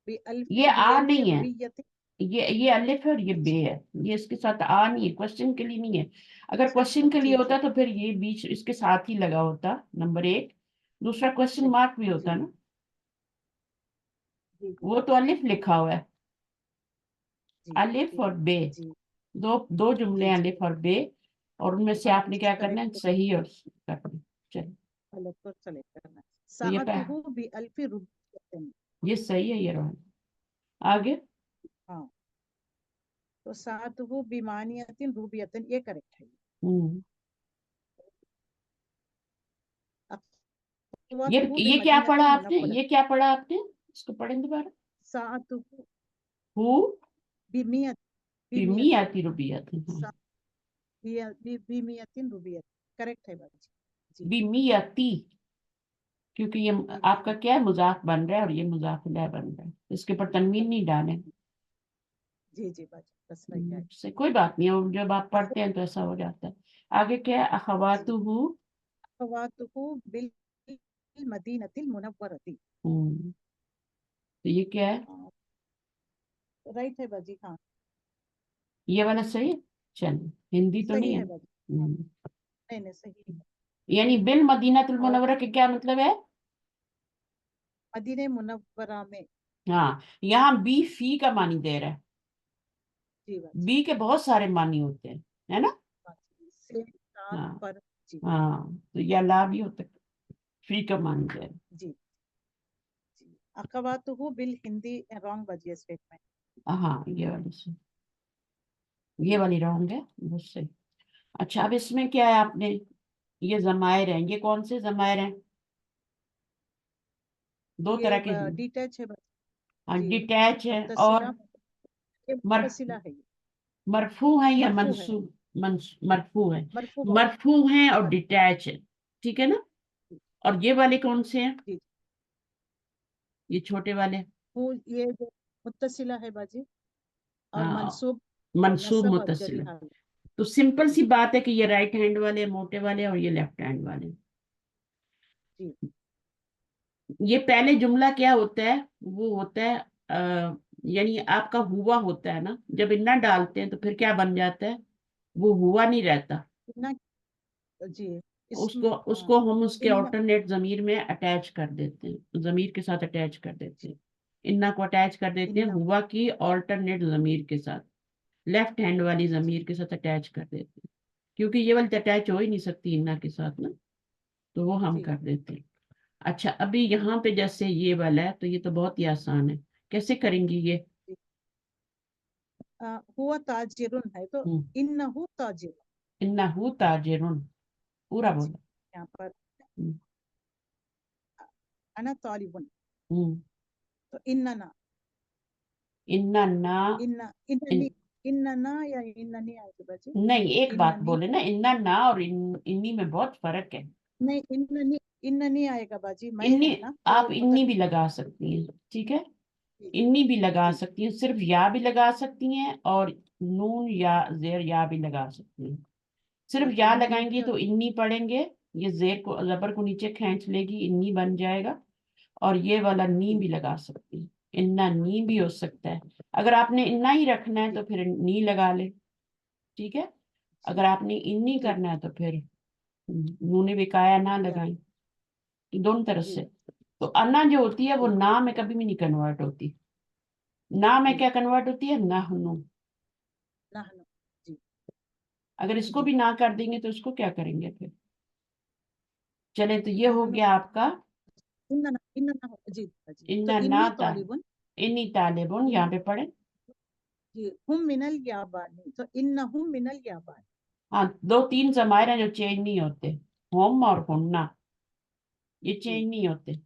बि ये अल्फि आ रियली नहीं है, रुबियत। ये अलिफ है और ये बे जी है। ये इसके साथ आ नहीं है, क्वेश्चन के लिए नहीं है। अगर अच्छा अच्छा क्वेश्चन के लिए जी जी होता तो फिर ये बीच इसके साथ ही लगा होता, नंबर 1। दूसरा क्वेश्चन सही। मार्क भी होता जी ना। जी जी वो तो अलिफ लिखा हुआ है, जी अलिफ जी और बे। जी दो दो जुमले जी हैं, जी अलिफ और बे। और उनमें से हाँ आपने क्या करना है, करेक्ट। सही और करना है। चलिए, अलग तो सेलेक्ट करना है। तो ये सातुहु बि अल्फि रुबियत। ये सही है, ये रहा। आगे। हाँ, तो सातुहु बिमानियतिन रुबियतन, ये करेक्ट है। हम्म। ये अखवातुहु ये क्या पढ़ा बिमदीनतिल आपने, मुनव्वरा। ये क्या पढ़ा आपने? इसको पढ़ें दोबारा। सातुहु हु बिमियत, बिमियतिन, बिमियाती रुबियत, हाँ। बिमियतिन रुबियत, करेक्ट है बाजी। जी बिमियाती, क्योंकि ये आपका बिमियत, क्या है, मुजाफ बन रहा है और ये मुजाफ इलैह बन रहा है, इसके ऊपर तनवीन नहीं डालें। जी जी बाजी, बस रही है। से कोई बात नहीं है, जब आप पढ़ते हैं तो ऐसा हो जाता है। आगे क्या है, जी अखवातुहु। अखवातुहु बिल मदीनतिल मुनव्वरति। तो ये क्या है? राइट है बाजी, हाँ ये वाला सही है। चलिए, हिंदी तो नहीं सही है। है बाजी, हाँ नहीं नहीं सही है। यानी बिल मदीनातुल और मुनव्वरा के क्या मतलब है? मदीने मुनव्वरा में। हाँ, यहाँ बी फी का मानी दे रहा है। जी बाजी, बी के बहुत सारे मानी होते हैं, है ना। बाजी से साथ हाँ, पर। जी हाँ, तो यह ला भी होता है, फी का मानी दे रहा है। जी जी। अखवातुहु बिल हिंदी, रॉन्ग बाजी स्टेटमेंट। हाँ, ये वाली सही, ये जी वाली रॉन्ग है, वो सही। अच्छा, अब इसमें क्या है आपने, ये जमायर हैं, ये कौन से जमायर हैं? दो ये तरह के। डिटैच है बाजी। हाँ, जी डिटैच है और मुत्तसिला, ये मर मुत्तसिला है, ये मरफू है या मरफू है, मंसूब? मरफू है। मरफू बाजी, मरफू है और मरफू। डिटैच है, ठीक है ना। जी और ये वाले कौन से हैं? जी। ये छोटे वाले। वो ये जो मुत्तसिला है बाजी, और हाँ, मंसूब और मंसूब नसब और जरी मुत्तसिल। हाल। तो सिंपल सी जी बात है कि ये राइट हैंड वाले मोटे वाले और ये लेफ्ट हैंड वाले। जी ये पहले जुमला क्या होता है, वो होता है यानी आपका हुआ होता है ना, जब इन्ना डालते हैं तो फिर क्या बन जाता है, वो हुआ नहीं रहता। इतना, जी उसको इसमें उसको हम उसके इन, ऑल्टरनेट जमीर में अटैच कर देते हैं, जमीर के साथ अटैच कर देते जी हैं। इन्ना को अटैच कर देते हैं इन, हुआ की ऑल्टरनेट जमीर के साथ, लेफ्ट हैंड वाली जी जमीर के साथ अटैच कर देते हैं। क्योंकि ये वाली अटैच हो ही नहीं सकती इन्ना के साथ ना, तो वो हम जी कर देते हैं। अच्छा, अभी यहाँ पे जैसे ये वाला है तो ये तो बहुत ही आसान है, कैसे करेंगी ये? जी। हुआ ताजिरुन है तो हम्म, इन्नहु ताजिर। इन्नहु ताजिरुन, पूरा जी बोला। यहाँ पर हम्म, अना तालिबुन, हम्म। तो इन्नना, इन्ना ना, इन्ना इन्ननी, इन, इन्नना या इन्ननी आएगी बाजी। नहीं, एक बात इन्ननी, बोले ना, इन्ना ना और इन्नी में बहुत फर्क है। नहीं इन्ननी, इन नहीं आएगा बाजी, मैं इन्नी है ना आप तो इन्नी भी लगा सकती हैं, ठीक है, इन्नी भी लगा जी सकती हैं, सिर्फ या भी लगा सकती हैं, और नून या जेर या भी लगा सकती हैं। सिर्फ जी, तो या नून लगाएंगी तो तो इन्नी पढ़ेंगे, ये जेर को जबर को नीचे खींच लेगी, इन्नी बन जाएगा। और ये वाला नी जी भी लगा सकती है, इन्ना नी भी हो सकता है। अगर आपने इन्ना ही रखना है जी तो फिर नी लगा ले, ठीक है। जी अगर आपने इन्नी जी करना है तो फिर नूने बेकाया ना या लगाएं, दोनों तरफ जी से। तो अन्ना जो होती है वो जी ना में कभी भी नहीं कन्वर्ट होती, ना में जी क्या कन्वर्ट होती है, नहनु। नहनु जी अगर इसको जी भी ना कर देंगे तो इसको क्या करेंगे फिर। चले, तो ये हो नहनु गया आपका इन्ना जी जी, तो इन्ना ना इन्नी ता, तालिबुन, इन्नी तालिबुन, इन यहाँ पे पढ़े। जी हुम मिनल याबानी, तो इन्नहुम मिनल याबानी। हाँ, दो तीन जमायर हैं जो चेंज नहीं होते, होम और हुन्ना, ये जी चेंज नहीं होते।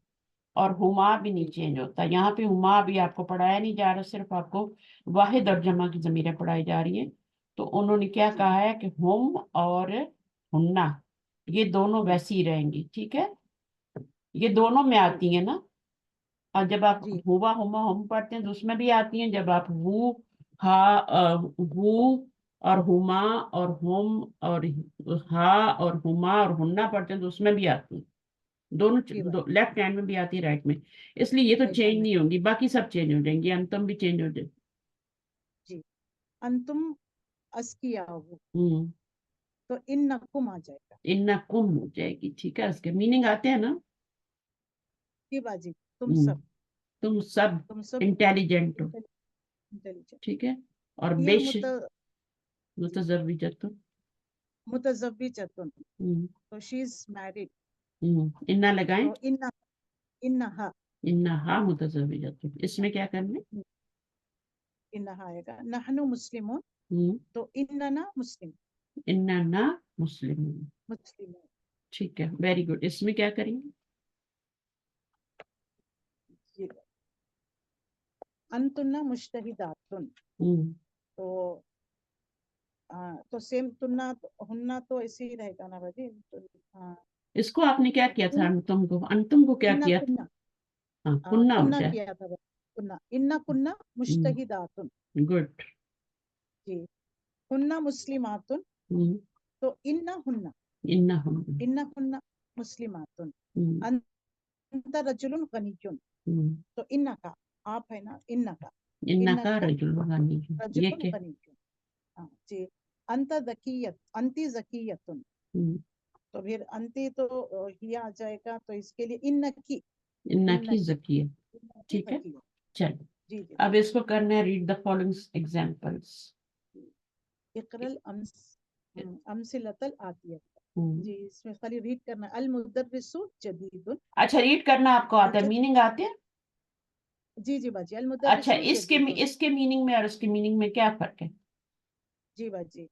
और हुमा भी नहीं जी चेंज होता, यहाँ पे हुमा भी आपको पढ़ाया नहीं जा रहा, सिर्फ आपको वाहिद और जमा की जमीरें पढ़ाई जा रही हैं। तो उन्होंने क्या जी कहा है कि हुम और हुन्ना ये दोनों जी वैसी ही रहेंगी, ठीक है, ये दोनों में जी आती है ना। और जब आप जी हुआ हुमा हम पढ़ते हैं तो उसमें भी आती हैं, जब आप हु हा हु और हुमा और हुम और हा और हुमा और हुन्ना पढ़ते हैं तो उसमें भी आती हैं, दोनों जी बात लेफ्ट हैंड में भी आती है, राइट में। इसलिए ये तो राइट हैंड चेंज में नहीं होंगी, बाकी सब चेंज हो जाएंगी, अंतम भी चेंज हो जाए। जी। अंतुम अस्किया हो, हम्म, तो इन्नकुम आ जाएगा। इन्ना कुम हो जाएगी, ठीक है, उसके मीनिंग आते हैं ना। जी बाजी, तुम हम्म, सब, तुम सब तुम सब इंटेलिजेंट हो, इंटेलिजेंट। ठीक है। और ये बेश जी मुतजव्विजत हो। मुतज़व्विजतुन, हम्म, तो शी इज मैरिड, इन्ना लगाएं, तो इन्नहा इन्ना हा मुतजव्विजत हो, इसमें क्या करना है। इन्नहा आएगा। नहनु मुस्लिमों, हम्म, तो इन्नना मुस्लिम, इन्ना ना मुस्लिम, मुस्लिम ठीक है, वेरी गुड। इसमें क्या करेंगे। जी। अंतुन्ना मुश्तहिदातुन, हम्म, तो तो सेम तुन्ना हुन्ना तो ऐसे ही रहेगा ना बाजी, तो हाँ, इसको आपने क्या तो किया था, अंतुम को क्या इन्ना किया था। कुन्ना, हाँ, कुन्ना हो कुन्ना जाए। किया था बाजी, कुन्ना इन्ना कुन्ना मुश्तहिदातुन, गुड। जी। हुन्ना मुस्लिमातुन, हम्म, तो इन्ना हम। इन्ना हुन्ना मुस्लिमातुन। हम्म, अंत रजुलुन गनियुन, हम्म, तो इन्ना का, आप है ना, इन्ना इन्ना का का रजुल गानी, ये रजुलुन क्या। गनियुन, हाँ जी। अंत जकियत, अंति जकियतुन, हम्म, तो फिर अंति तो ही आ जाएगा, तो इसके लिए इन्न की, इन्ना इन्न की की, जकिया, इन्न की ठीक है। जकियत। चलो, जी जी। अब इसको करना है, रीड द फॉलोइंग एग्जांपल्स। इकरल अमसिलतल आतिया, हम्म, जी इसमें खाली रीड करना। अल मुदर्रिसु जदीदुन, अच्छा, रीड करना आपको आता है, टीचर, मीनिंग आते हैं। जी जी बाजी। अल अच्छा, मुदर्रिसु इसके जदीदुन, इसके मीनिंग में और इसके मीनिंग में क्या फर्क है। जी बाजी।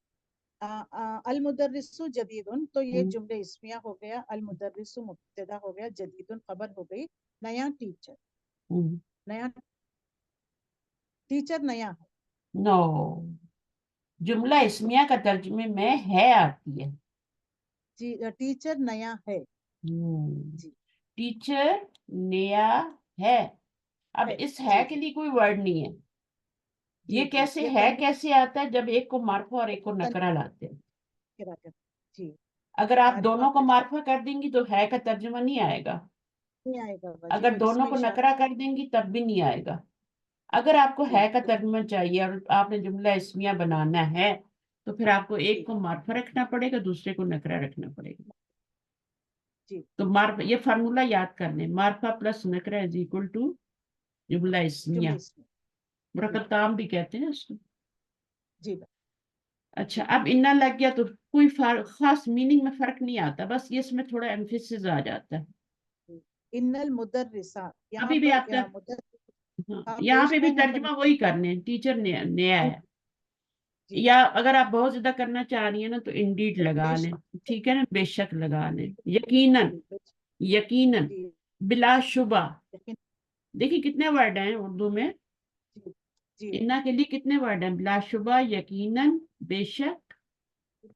अल मुदर्रिसु जदीदुन, तो ये हम्म, जुमले इसमिया हो गया, अल मुदर्रिसु मुब्तदा हो गया, जदीदुन खबर हो गई। नया टीचर, हम्म, नया टीचर नया है, नो, जुमला इस्मिया का तर्जुमे में है आती है। जी टीचर नया है, हम्म, जी टीचर नया है। अब है, इस है जी के जी लिए कोई वर्ड नहीं है। ये जी जी, कैसे ये है, तनवीर कैसे आता है, जब एक को मार्फा और एक को नकरा लाते हैं। कर, जी अगर आप मारिफा दोनों को प्लस मार्फा कर देंगी तो है का तर्जुमा नहीं आएगा, नहीं आएगा बाजी, अगर वो दोनों इसमें को इशारा। नकरा कर देंगी तब भी नहीं आएगा। अगर आपको जी है का तो तर्जुमा चाहिए और आपने जुमला इस्मिया बनाना है तो फिर आपको एक जी को मार्फा रखना पड़ेगा, दूसरे को नकरा रखना पड़ेगा। जी तो मार्फा, ये फार्मूला याद कर लें, मार्फा प्लस नकरा इज इक्वल टू जुमला जुमले इस्मिया, इसमें, जी मुरकब भी कहते हैं उसको। जी अच्छा, जी। अब इन्ना लग गया तो कोई खास मीनिंग में फर्क नहीं आता, बस ये इसमें थोड़ा एम्फेसिस आ जाता है। इन्नल मुदर्रिसा, यहाँ अभी भी पर आपका, मुदर, हाँ, हाँ यहाँ पेश पे भी में है पर तर्जुमा वही करने हैं, टीचर ने नया जी है। जी या अगर आप बहुत ज्यादा करना चाह रही है ना तो इंडीड तो लगा पेश, लें, ठीक है ना, बेशक लगा लें, यकीनन, जी यकीनन, जी बिलाशुबा। लेकिन देखिए कितने वर्ड हैं उर्दू में, जी जी इन्ना के लिए कितने वर्ड हैं, बिलाशुबा, यकीनन, बेशक,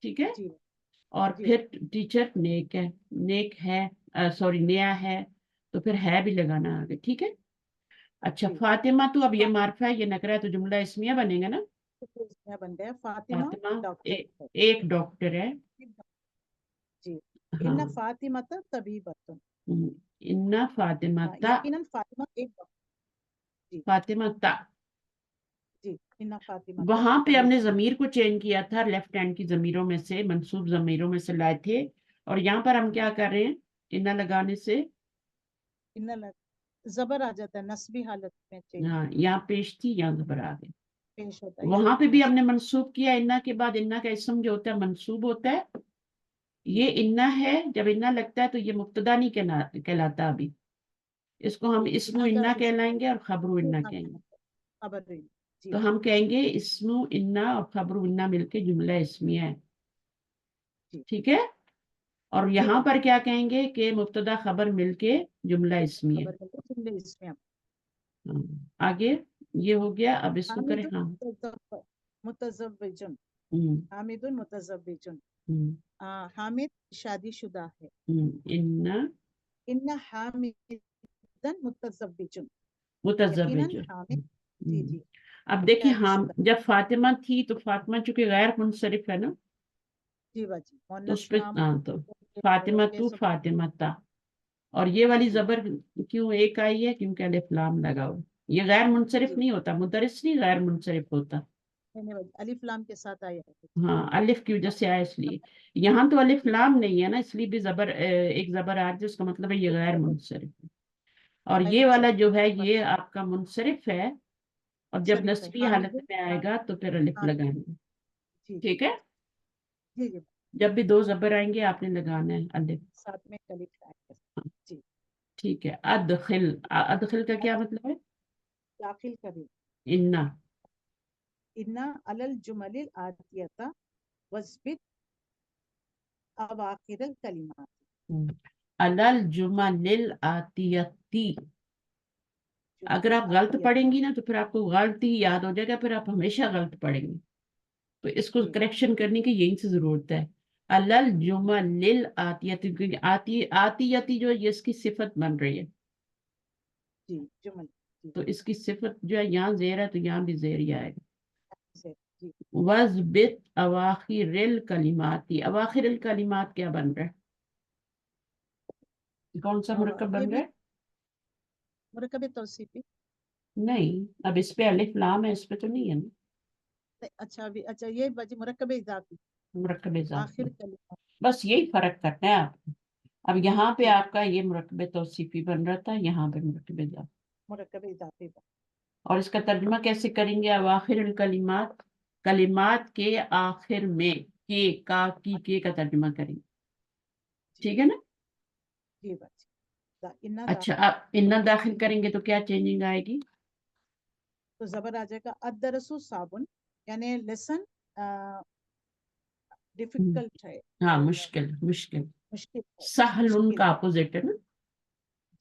ठीक है। जी और जी फिर टीचर नेक है, नेक है, सॉरी नया है, तो फिर है भी लगाना आगे, ठीक है। अच्छा जी। फातिमा तो अब ये मार्फा है, ये नकरा है, तो जुमला इस्मिया बनेगा ना। तो फिर इसमें बन गया फातिमा फातिमा डॉक्टर है। एक डॉक्टर है। जी। इन्ना हाँ। फातिमा तबीबतुन। इन्ना फातिमा हाँ, ता, यकीनन फातिमा एक डॉक्टर। जी। फातिमा ता। जी। इन्ना फातिमा वहां पे हमने तबीबतुन। जमीर को चेंज किया था, लेफ्ट हैंड की जमीरों में से, मंसूब जमीरों में से लाए थे, और यहाँ पर हम क्या कर रहे हैं, इन्ना लगाने से इन्ना जबर आ जाता है, नस्बी हालत में चेंज हाँ यहाँ पेश थी, यहाँ जबर आ गई। पेश होता है, वहां यहाँ पे पे भी नस्ब। हमने मंसूब किया, इन्ना के बाद इन्ना का इसम जो होता है मंसूब होता है। जी। ये इन्ना है, जब इन्ना लगता है तो ये मुब्तदा नहीं कहलाता अभी, इसको हम जी। इस्मु इन्ना का इन्ना इसम कहलाएंगे और खबरू इन्ना इन्ना कहेंगे। खबर हुई। जी। तो हम कहेंगे इस्मु इन्ना और खबरू इन्ना मिलके जुमला इस्मिया है, जी। ठीक है। और जी यहाँ बाजी। पर क्या कहेंगे कि मुब्तदा खबर मिलके जुमला इस्मिया है। खबर मिलती है जुमले इसमें। हाँ, आगे ये हो गया, अब इसको करें हामिदुन हाँ। मुतज़व्विजुन। हम्म हामिदुन मुतज़व्विजुन। हम्म हामिद शादीशुदा है। इन्ना इन्ना हामिदन मुतज़व्विजुन। यकीनन मुतज़व्विजुन। हामिद। जी हम्म। जी। अब देखिए हम शादीशुदा। जब फातिमा थी तो फातिमा चूंकि गैर मुनसरिफ है ना, जी बाजी, तो उस मोनस पे नाम हाँ, तो फातिमा के तू सब। फातिमा ता, और ये वाली जी। जबर क्यों एक आई है, क्योंकि अलिफ लाम लगा हो। ये गैर मुनसरिफ जी। नहीं होता, मुदरिस नहीं गैर मुनसरिफ होता। मैंने बाजी अलिफ लाम के साथ आया है। हाँ अलिफ की वजह से आया इसलिए। यहाँ तो अलिफ जी। लाम नहीं है ना, इसलिए भी जबर एक जबर आ रही है, उसका मतलब है ये एक गैर जबर मुनसरिफ है। और गैर ये वाला मुनसरिफ जो है बस। ये आपका मुनसरिफ है, और जब शरीफ है नस्बी हालत हामिदुन। में हाँ। आएगा तो फिर अलिफ हाँ। लगाएंगे, जी। ठीक है। जी जी। जब भी दो जबर आएंगे आपने लगाना है अलिफ। साथ में कलिफ लाएंगे। जी। ठीक है। अदखिल, अदखिल का क्या अद मतलब है। दाखिल करी। इन्ना इन्ना अलल जुमलिल आतियता वस्बित अवाखिरल कलिमात। अलल जुमलिल आतियती। अगर जुमलिल आप गलत आतियती। पढ़ेंगी ना तो फिर आपको गलत ही याद हो जाएगा, फिर आप हमेशा गलत पढ़ेंगे। तो इसको जी। करेक्शन करने की यही से जरूरत है। अलल जुमलिल आतियती, क्योंकि आती आतियती जो है ये इसकी सिफत बन रही है, जी जुमल। जी। तो इसकी सिफत जो है यहाँ जेर है तो यहाँ भी जेर ही आएगा। से। जी। वज़बित अवाखिरिल कलिमाती, अवाखिरिल कलिमात क्या बन रहा है, कौन सा मुरक्कब ये बन रहा भी है। मुरकब तौसीफी। नहीं, अब इस पे अलिफ लाम है, इस पे तो नहीं है ना। अच्छा अभी अच्छा ये बाजी मुरकब इजाफी। मुरक्कब इजाफी, आखिर कलिमा। बस यही फर्क करना है आपको। अब यहाँ पे जी। आपका ये मुरक्कब तौसीफी बन रहा था, यहाँ पे मुरक्कब इजाफी। मुरकब इजाफी। और इसका तर्जुमा कैसे करेंगे, अब आखिर कलिमात, कलिमात के आखिर में के का की के का तर्जुमा करेंगे, जी। ठीक है ना। जी बाजी इन्ना अच्छा दाखिल। अब इन्ना दाखिल करेंगे तो क्या चेंजिंग आएगी। तो जबर आ जाएगा अदरसु साबुन, यानी लेसन डिफिकल्ट है हाँ और मुश्किल मुश्किल। मुश्किल है। सहलुन मुश्किल का है। अपोजिट है ना।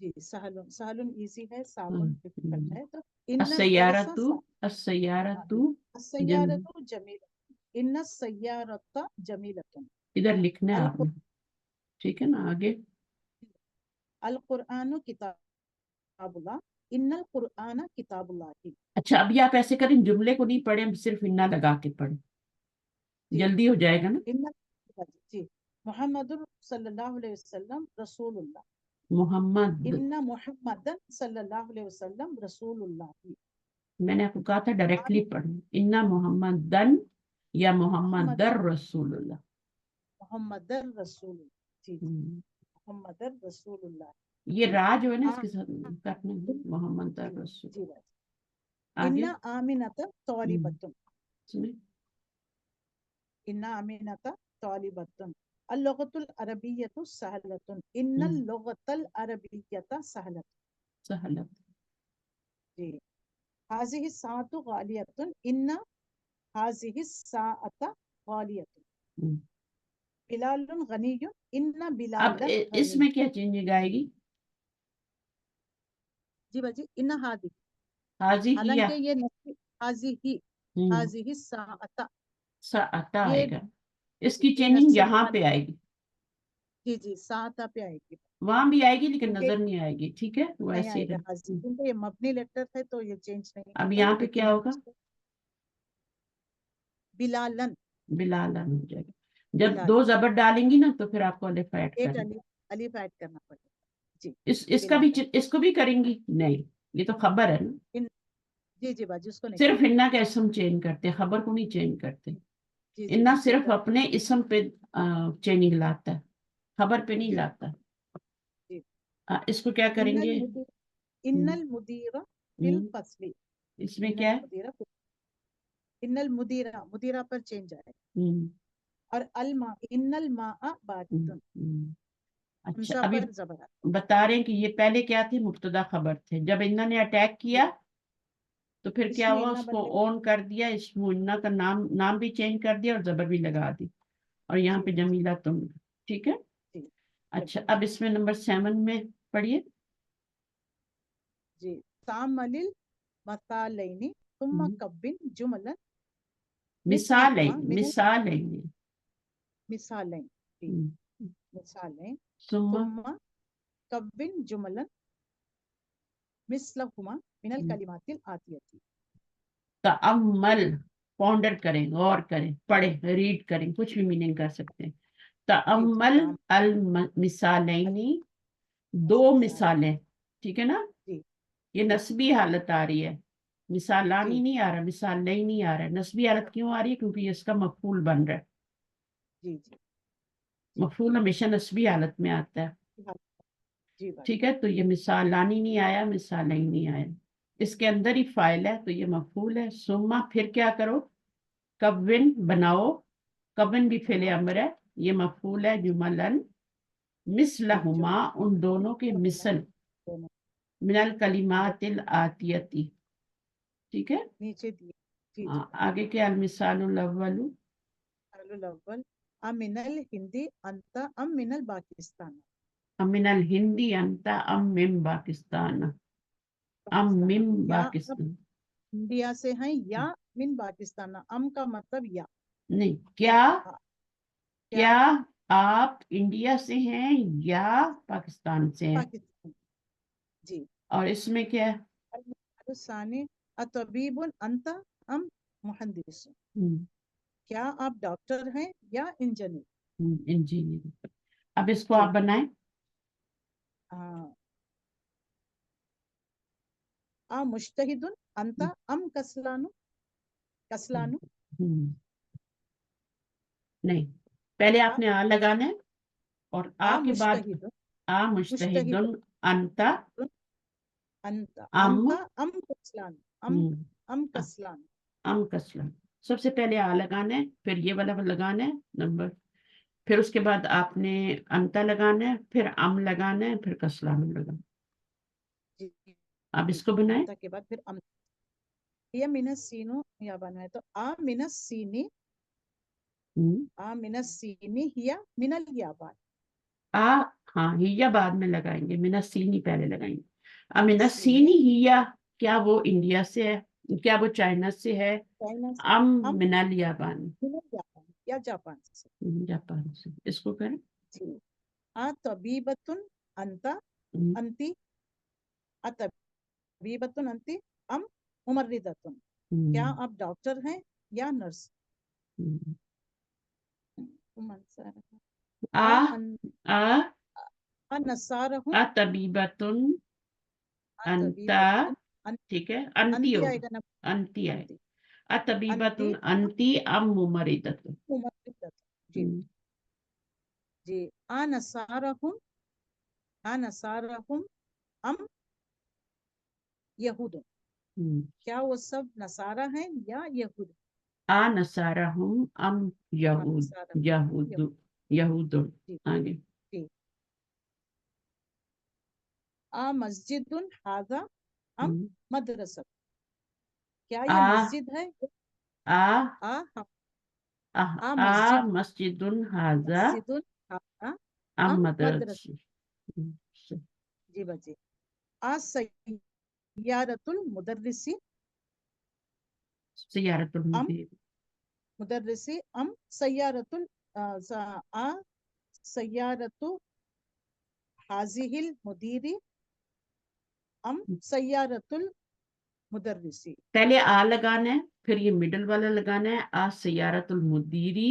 जी सहलुन सहलुन इजी है, साबुन हम्म, डिफिकल्ट हम्म। है, तो इन्ना दरसा अस्सय्यारतु, सा। हाँ अस्सय्यारतु जी। जम, सय्यारतु जमील। इन्ना सय्यारत जमीलतुन। इधर लिखना है अल आपने, ठीक है ना आगे। अल कुरान किताबुल्लाह। इन्नल कुरान किताबुल्लाह। अच्छा अभी आप ऐसे करें, जुमले को नहीं पढ़े, सिर्फ इन्ना लगा के पढ़े, जी। जल्दी हो जाएगा ना। इन्नल। जी। मोहम्मदुर सल्लल्लाहु अलैहि वसल्लम रसूलुल्लाह। मोहम्मद, इन्ना मोहम्मदन सल्लल्लाहु अलैहि वसल्लम रसूलुल्लाह। मैंने आपको कहा था डायरेक्टली आमि पढ़े, इन्ना मोहम्मदन या मोहम्मदर मोहम्मदन रसूलुल्लाह। मोहम्मदर रसूलुल्लाह। जी जी। हम्म, मोहम्मदर रसूलुल्लाह। ये जी। रा जो है ना आ, इसके साथ करना है, मोहम्मदर जी। रसूल। जी बात। आगे इन्ना आमिनत हम्म, तौलिबतुन। इसमें इन्ना आमिनत तौलिबतुन। अल-लुगतुल अरबिय्यतु सहलतुन। इन्नल हम्म, लुगतल अरबिय्यत सहलतुन। सहलत। जी। हाज़िहि साअतु गालियतुन। इन्ना हाज़िहि साअत गालियतुन। हम्म। बिलालुन गनियुन। इन्ना अब बिलालन गनी। इसमें क्या चेंजिंग आएगी। जी बाजी इन्ना हादी। हाजी हिया, हालांकि ये नस्ब हम्म, हाजी ही साअता। साअता ये आएगा, इसकी ये चेंजिंग नस्ब यहाँ बन। पे आएगी। जी सात पे आएगी, वहां भी आएगी लेकिन क्योंकि नजर नहीं आएगी, ठीक है, वो नहीं ऐसे ही आएगा। हाँ जी, रहे। क्योंकि ये मबनी लेटर है तो ये चेंज नहीं अब होगा, यहाँ पे लेकिन क्या हम होगा? इसको बिलालन, बिलालन हो जाएगा। जब बिलालन, दो जबर डालेंगी ना तो फिर आपको अलिफ ऐड एक करना। अलिफ, अलिफ ऐड करना पड़ेगा। जी इसका भी बिलालन। इसको भी करेंगी? नहीं, ये तो खबर है ना। इन जी जी बाजी, उसको नहीं सिर्फ करेंगे। इन्ना का इसम चेंज करते, खबर को नहीं चेंज करते। जी जी इन्ना बिल्कुल सिर्फ करेक्ट। अपने इसम पे चेंजिंग लाता है, खबर पे नहीं जी लाता। जी। इसको क्या इन्नल करेंगे? मुदीर, हम्म, इन्नल मुदीरा फिल हम्म, फसली, इसमें क्या इन्नल है? मुदीरा इन्नल मुदीरा, मुदीरा पर चेंज आए। हम्म, और अलमा, इन्नल मा हम्म, बारिदुन, अच्छा, हमजा अभी पर जबर। बता रहे हैं कि ये पहले क्या थे? मुब्तदा खबर थे। जब इन्होंने अटैक जी, किया तो फिर क्या इसमें हुआ? इन्ना उसको बन गया। ऑन कर दिया, इसमें इन्ना का नाम नाम भी चेंज कर दिया और जबर भी लगा दी, और यहाँ जी पे बाजी। जमीला तुम। ठीक है। जी अच्छा, बिल्कुल। अब इसमें नंबर 7 में पढ़िए। जी सामलिल मसालैनी तुम्मा हम्म, कब्बिन जुमलन मिसाल है, मिसलहुमा मिनल, मिसाल है। मिसालैन। जी हम्म, मिसालैन सुम्मा। तुम्मा कब्बिन जुमलन मिसलहुमा मिनल कलिमातिल आतियती। तअम्मल, पॉन्डर करें, गौर करें, पढ़ें, रीड करें, कुछ भी मीनिंग कर सकते हैं। जी जी तअम्मल ताम अल मिसालैनी, दो मिसाल। मिसालें। ठीक है ना? जी ये जी नस्बी हालत आ रही है, मिसालानी जी नहीं आ रहा, मिसाल नहीं आ रहा है। नस्बी हालत क्यों आ रही है? क्योंकि ये इसका मफूल बन रहा है। जी जी जी। मफूल हमेशा नस्बी हालत में आता है। हाँ, जी बाजी। ठीक है, तो ये मिसालानी नहीं आया, मिसाल नहीं आया। इसके अंदर ही फाइल है तो ये मफूल है। सुम्मा फिर क्या करो? कविन बनाओ। कविन भी फेले बनाओ। अमर है, ये मफूल है। जुमलन जी मिसलहुमा, जुमला उन दोनों के जुमला मिसल। दोनों मिनल मिनल कलिमातिल आतियती। ठीक है। नीचे दिए। जी जी हाँ, बाजी। आगे क्या? अल मिसालुल अव्वलु अलुल अव्वल अमिनल हिंदी अंता अम मिनल पाकिस्तान, अमिनल हिंदी अंता अम मिम पाकिस्तान। अम पाकिस्तान, मिम क्या आप पाकिस्तान। इंडिया से हैं या मिन पाकिस्तान। अम का मतलब या, नहीं, क्या? हाँ, क्या क्या आप इंडिया से हैं या पाकिस्तान से हैं? पाकिस्तान। जी। और इसमें क्या है? सानी अतबीबुन अंता अम मुहंदिस, हम्म, क्या आप डॉक्टर हैं या इंजीनियर। इंजीनियर। अब इसको आप जी बनाएं। हाँ। आ मुश्तहिदुन अंता अम कसलानु, कसलानु। हम्म, नहीं, पहले आ, आपने आ लगाना है, और आ आ के बाद मुश्तहिदुन, आ मुश्तहिदुन मुश्तहिदुन अंता अंता अम। अंता अम कसलानु, हम्म, अम अ- कसलानु। अम कसला। सबसे पहले आ लगाना है, फिर ये वाला लगाना है नंबर, फिर उसके बाद आपने अंता लगाना है, फिर अम लगाना है, फिर कसलाम लगाना जी है। अब जी। इसको बनाए। अंता के बाद फिर अम, ये मिनस सीनो या बना है तो आ मिनस सीनी, हम्म, आ मिनस सीनी हिया मिनल याबान। आ, हाँ, हिया बाद में लगाएंगे, मिना सीनी पहले लगाएंगे। अब मिनस मिना सीनी सीनी हिया, क्या वो इंडिया से है? क्या वो चाइना से है? चाइना से, अम अम मिनल याबान, मिनल याबान या जापान से। जापान से। इसको करें। जी। आ तबीबतुन अंता हम्म, अंती, आ तबीबतुन अंती अम मुमर्रिदतुन, क्या हम्म, आप डॉक्टर हैं या नर्स। हम्म। आ आ अन, आ आ नसारहुम, आ तबीबतुन आ अंता। तबीबतुन ठीक है, अंती अंती होगा, आएगा ना, अंती आए। अंती अंती अतबीबतुन अंती अम मुमरिदतुन। मुमर्रिदतुन। जी हम्म, जी। आ नसारहुम, आ नसारहुम अम यहूद, हम्म। क्या वो सब नसारा हैं या यहूद। आ नसारहुम अम आ यहूद, नसारहुम अम यहूद, यहूद। यहूद। जी आगे। जी। आ मस्जिदुन हाजा अम हम्म, मदरसा, क्या ये आ मस्जिद है। आ आ हम, आ, आ आ मस्जिद, मस्जिदुन हाजा मस्जिदुन हाजा अम अम मदरस। मदरसा। जी बच्चे। आ सय्यारतुल मुदर्रिसी सियारतुल अम मुदीर। मुदर्रिसी अम सय्यारतुल आ सय्यारतु हाजिहिल मुदीरी अम सय्यारतुल मुदर्रिसी। पहले आ लगाना है, फिर ये मिडल वाला लगाना है, आ सयारतुल मुदीरी,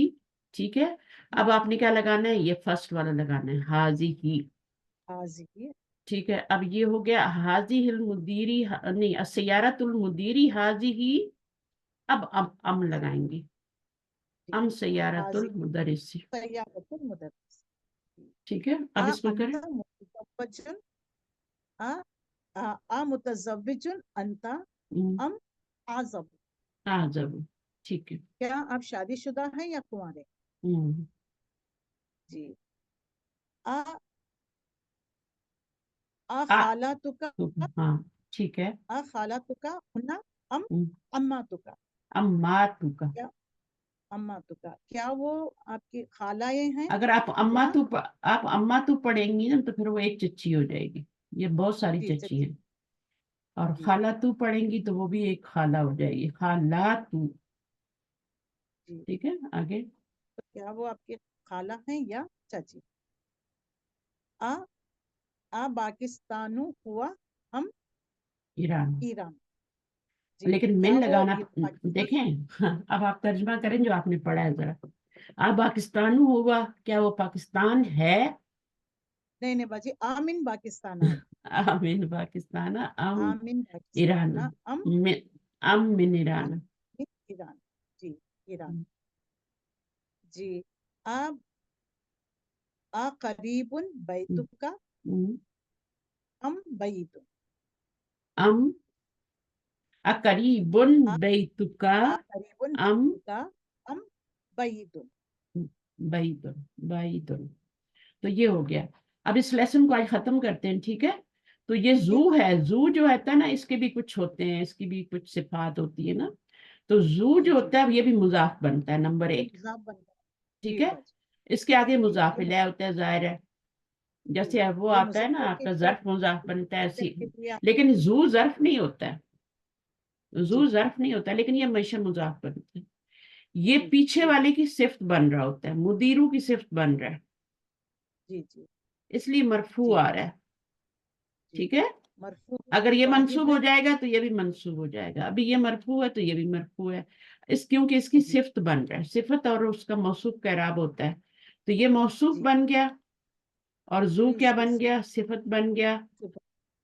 ठीक है। अब आपने क्या लगाना है, ये फर्स्ट वाला लगाना है, हाजी ही, हाजिही, ठीक है। अब ये हो गया हाजी हिल मुदीरी, नहीं सयारतुल मुदीरी हाजी ही। अब अम जी लगाएंगे, जी, अम सयारतुल हाजी मुदर्रिसी, सय्यारतुल मुदर्रिसी। ठीक है। अब इसको अंत करें, मुतज़व्विजुन आ मुतज़व्विजुन अंता अम आज़ब। आजब, ठीक है। क्या आप शादीशुदा हैं या कुंवारे? हम्म, जी। आ आ आ खालातुका, हाँ, ठीक है। आ खालातुका हुन्ना अम हम्म, अम्मातुका। अम्मा तुका, क्या अम्मातुका, क्या वो आपकी खालाएं हैं अगर आप अम्मा या? तू आप अम्मा तू पढ़ेंगी ना तो फिर वो एक चच्ची हो जाएगी, ये बहुत सारी जी चच्ची चाची। हैं। और जी खाला तू पढ़ेंगी तो वो भी एक खाला हो जाएगी, खाला तू, जी, ठीक है। आगे, तो क्या वो आपकी खाला हैं या चाची? आ आ पाकिस्तानु हुआ हम ईरान। ईरान। जी, लेकिन मिल क्या वो लगाना, पाकिस्तान? देखें हाँ, अब आप तर्जमा करें जो आपने पढ़ा है जरा। अब पाकिस्तान होगा, क्या वो पाकिस्तान है? नहीं नहीं बाजी, आमिन पाकिस्तान है। आमीन पाकिस्तान, अम आमिन ईरान, पाकिस्तान अम मि- अम मिन ईरान। ईरान। जी, ईरान। जी। आ आ करीबुन बैतुका हम्म, अम बैतुन। अम अकरीबुन आ बैतुका आ करीबुन अम बैतुका अम बैतुन। बैतुन, बैतुन। तो ये हो गया। अब इस लेसन को आज खत्म करते हैं, ठीक है। तो ये जी जू है, जू जो होता है ना, इसके भी कुछ होते हैं, इसकी भी कुछ सिफात होती है ना। तो जू जी जो जी, होता है ये भी मुजाफ बनता है, नंबर ये 1, मुजाफ बन गया। ठीक जी है। बाजी। इसके आगे जी मुजाफ ये इलैह होता है, जाहिर है। जी, जैसे अब वो ये आता है ना मुजक्कर के आपका लिए, जर्फ मुजाफ बनता है मुजक्कर ऐसी। के लिए लेकिन जी जू जर्फ नहीं होता है, जू जी जर्फ नहीं होता है, लेकिन ये हमेशा मुजाफ बनता है। ये जी पीछे वाले की सिफ्त बन रहा होता है, मुदीरू की सिफ्त बन रहा है, जी जी इसलिए मरफू जी आ रहा है, जी। ठीक है। मरफू अगर ये वाजिब मंसूब हो है। जाएगा तो ये भी मंसूब हो जाएगा, अभी ये मरफू है तो ये भी मरफू है। क्योंकि इसकी जी सिफ्त बन रहा है, सिफत और उसका मौसूफ का इराब होता है। तो ये मौसूफ जी, बन गया, और जू ये क्या इसकी बन गया, सिफत बन गया। सिफत,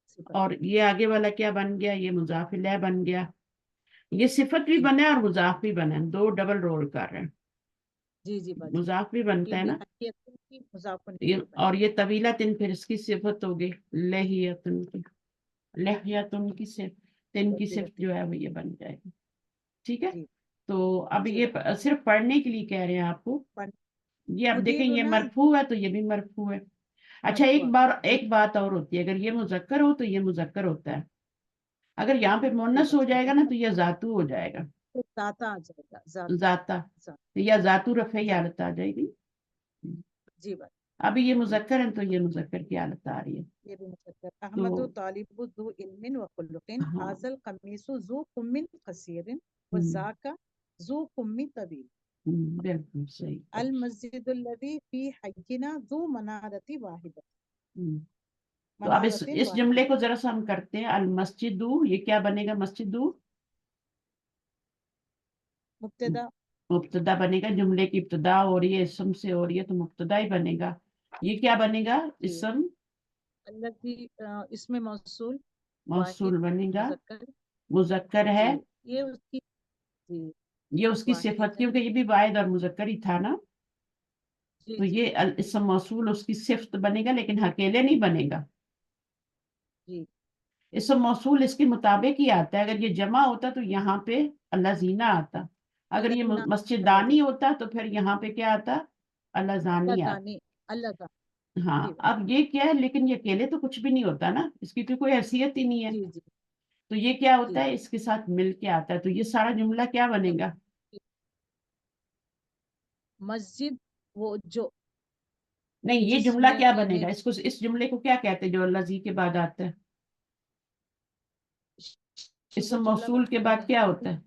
सिफत और बन ये गई। आगे वाला क्या बन गया, ये मुजाफ इलैह बन गया। ये सिफत भी जी बना है और मुजाफ भी बना है, दो डबल रोल कर रहे हैं। जी जी बाजी। मुजाफ भी ये बनता है भी ना। हकीकत की मुजाफन ये इलैहि और ये बनेगा। तवीला तिन फिर इसकी सिफत होगी, लहियतुन की, लहियतुन की सिर्फ, तिन की सिर्फ जो है वो ये बन जाएगी, ठीक है। जी तो अब जी ये बाजी। सिर्फ पढ़ने के लिए कह रहे हैं आपको। बन ये अब देखें, मुदीर ये ना मरफू है तो ये भी मरफू है। अच्छा, मरफूआ। जी एक बात और होती है, अगर ये मुजक्कर हो तो ये मुजक्कर होता है, अगर यहाँ पे जी मुन्नस हो बाजी, जाएगा अगर ना मैं तो ये जातू हो जाएगा, तो जाता आ जाएगा, जाता जाता। जा, तो या जातू रफे की जा, हालत आ जाएगी। जी बाजी। अभी ये जी, मुजक्कर है तो ये मुजक्कर की हालत आ रही है। ये भी मुकद्दर। तो अहमदु तालिबु ज़ू इल्मिन व खुलुकिन हाँ, हाज़ल कमीसु ज़ू कुम्मिन कसीरिन व हम्म, ज़ाका ज़ू कुम्मी तवील। बिल्कुल सही। अल मस्जिदुल्लज़ी फ़ी हय्यिना ज़ू मनारति वाहिदा, हम्म, तो अब मनारतिन इस जुमले वाहिदा। को जरा सा हम करते हैं, अल मस्जिदू, ये क्या बनेगा, मस्जिदू मुब्तदा। मुब्तदा बनेगा, जुमले की इब्तदा हो रही है, इसम से हो रही है तो मुब्तदा ही बनेगा। ये क्या बनेगा, जी, इसम अल्लज़ी इसमें मौसूल, वाहिद मौसूल बनेगा, मुज़क्कर। मुजक्कर है। जी, ये उसकी, जी ये उसकी वाहिद सिफत, है। क्योंकि ये भी वाहिद और मुजक्कर ही था ना। जी तो जी ये अल इसम मौसूल उसकी सिफ्त बनेगा, लेकिन अकेले नहीं बनेगा। जी इसम मौसूल इसके मुताबिक ही आता है, अगर ये जमा होता तो यहाँ पे अल्लाजीना आता, अगर ये अल्लज़ीना मस्जिदानी अल्लज़ीना होता तो फिर यहाँ पे क्या आता, अल्लाजानी आता। अल्लज़ानी अल्लज़ा। जी हाँ, अब ये क्या है, लेकिन ये अकेले तो कुछ भी नहीं होता ना, इसकी तो कोई हैसियत ही नहीं है। जी जी तो ये क्या होता जी, है, इसके साथ मिल के आता है, तो ये सारा जुमला क्या जब बनेगा, मस्जिद वो जो नहीं ये जुमला जिसमें क्या यानी बनेगा, इसको, इस जुमले को क्या कहते हैं जो अल्लाह जी के बाद आता है, वो इसम जुमला मौसूल के बाद क्या होता है,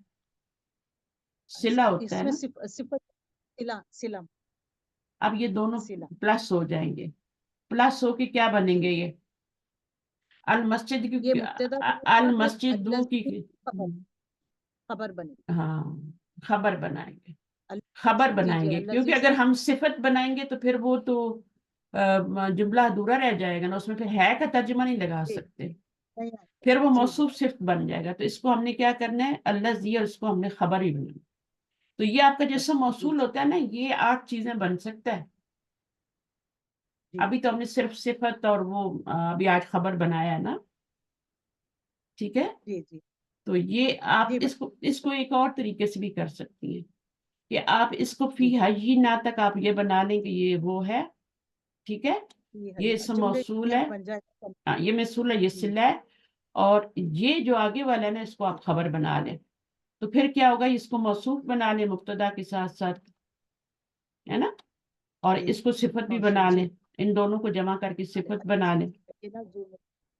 सिला होता है इसमें ना। सिफत सिला सिलम। اب یہ دونوں सिला پلس ہو جائیں گے، پلس ہو کے کیا بنیں گے یہ المسجد ये کی मुब्तदा बनेगा और المسجد دو کی अल्लज़ी खबर बनेगी ہاں خبر بنائیں گے، अल خبر जी بنائیں जी گے، کیونکہ अल्लज़ी اگر ہم صفت بنائیں گے تو پھر وہ تو جملہ ادھورا رہ جائے گا نا، اس میں پھر ہے کا ترجمہ نہیں لگا जी سکتے، नहीं आएगा پھر وہ जी जी موصوف صفت بن جائے گا، تو اس کو ہم نے کیا کرنا ہے الذی، اور اس کو ہم نے خبر ہی بنانا۔ تو یہ آپ کا खबर جیسا जी موصول ہوتا ہے نا، یہ 8 چیزیں بن سکتا ہے۔ जी ابھی تو ہم نے صرف صفت اور وہ ابھی آج خبر بنایا ہے نا، ٹھیک ہے؟ जी जी تو یہ آپ जी اس کو ایک اور طریقے سے بھی کر سکتی ہیں کہ آپ اس کو فی जी حیینا تک آپ یہ بنا لیں کہ یہ وہ ہے، ٹھیک ہے، ये یہ है اسم जुमले موصول में ہے، बन जाएगा یہ موصول ہے، یہ जी صلہ ہے، اور یہ جو آگے والا ہے نا اس کو آپ خبر بنا لیں، تو پھر کیا ہوگا، اس کو موصوف بنا لیں مبتدا کے ساتھ ساتھ، ہے نا، اور जी اس کو صفت بھی मौसूल بنا जी لیں، ان دونوں کو جمع کر کے صفت بنا لیں، ये ना जो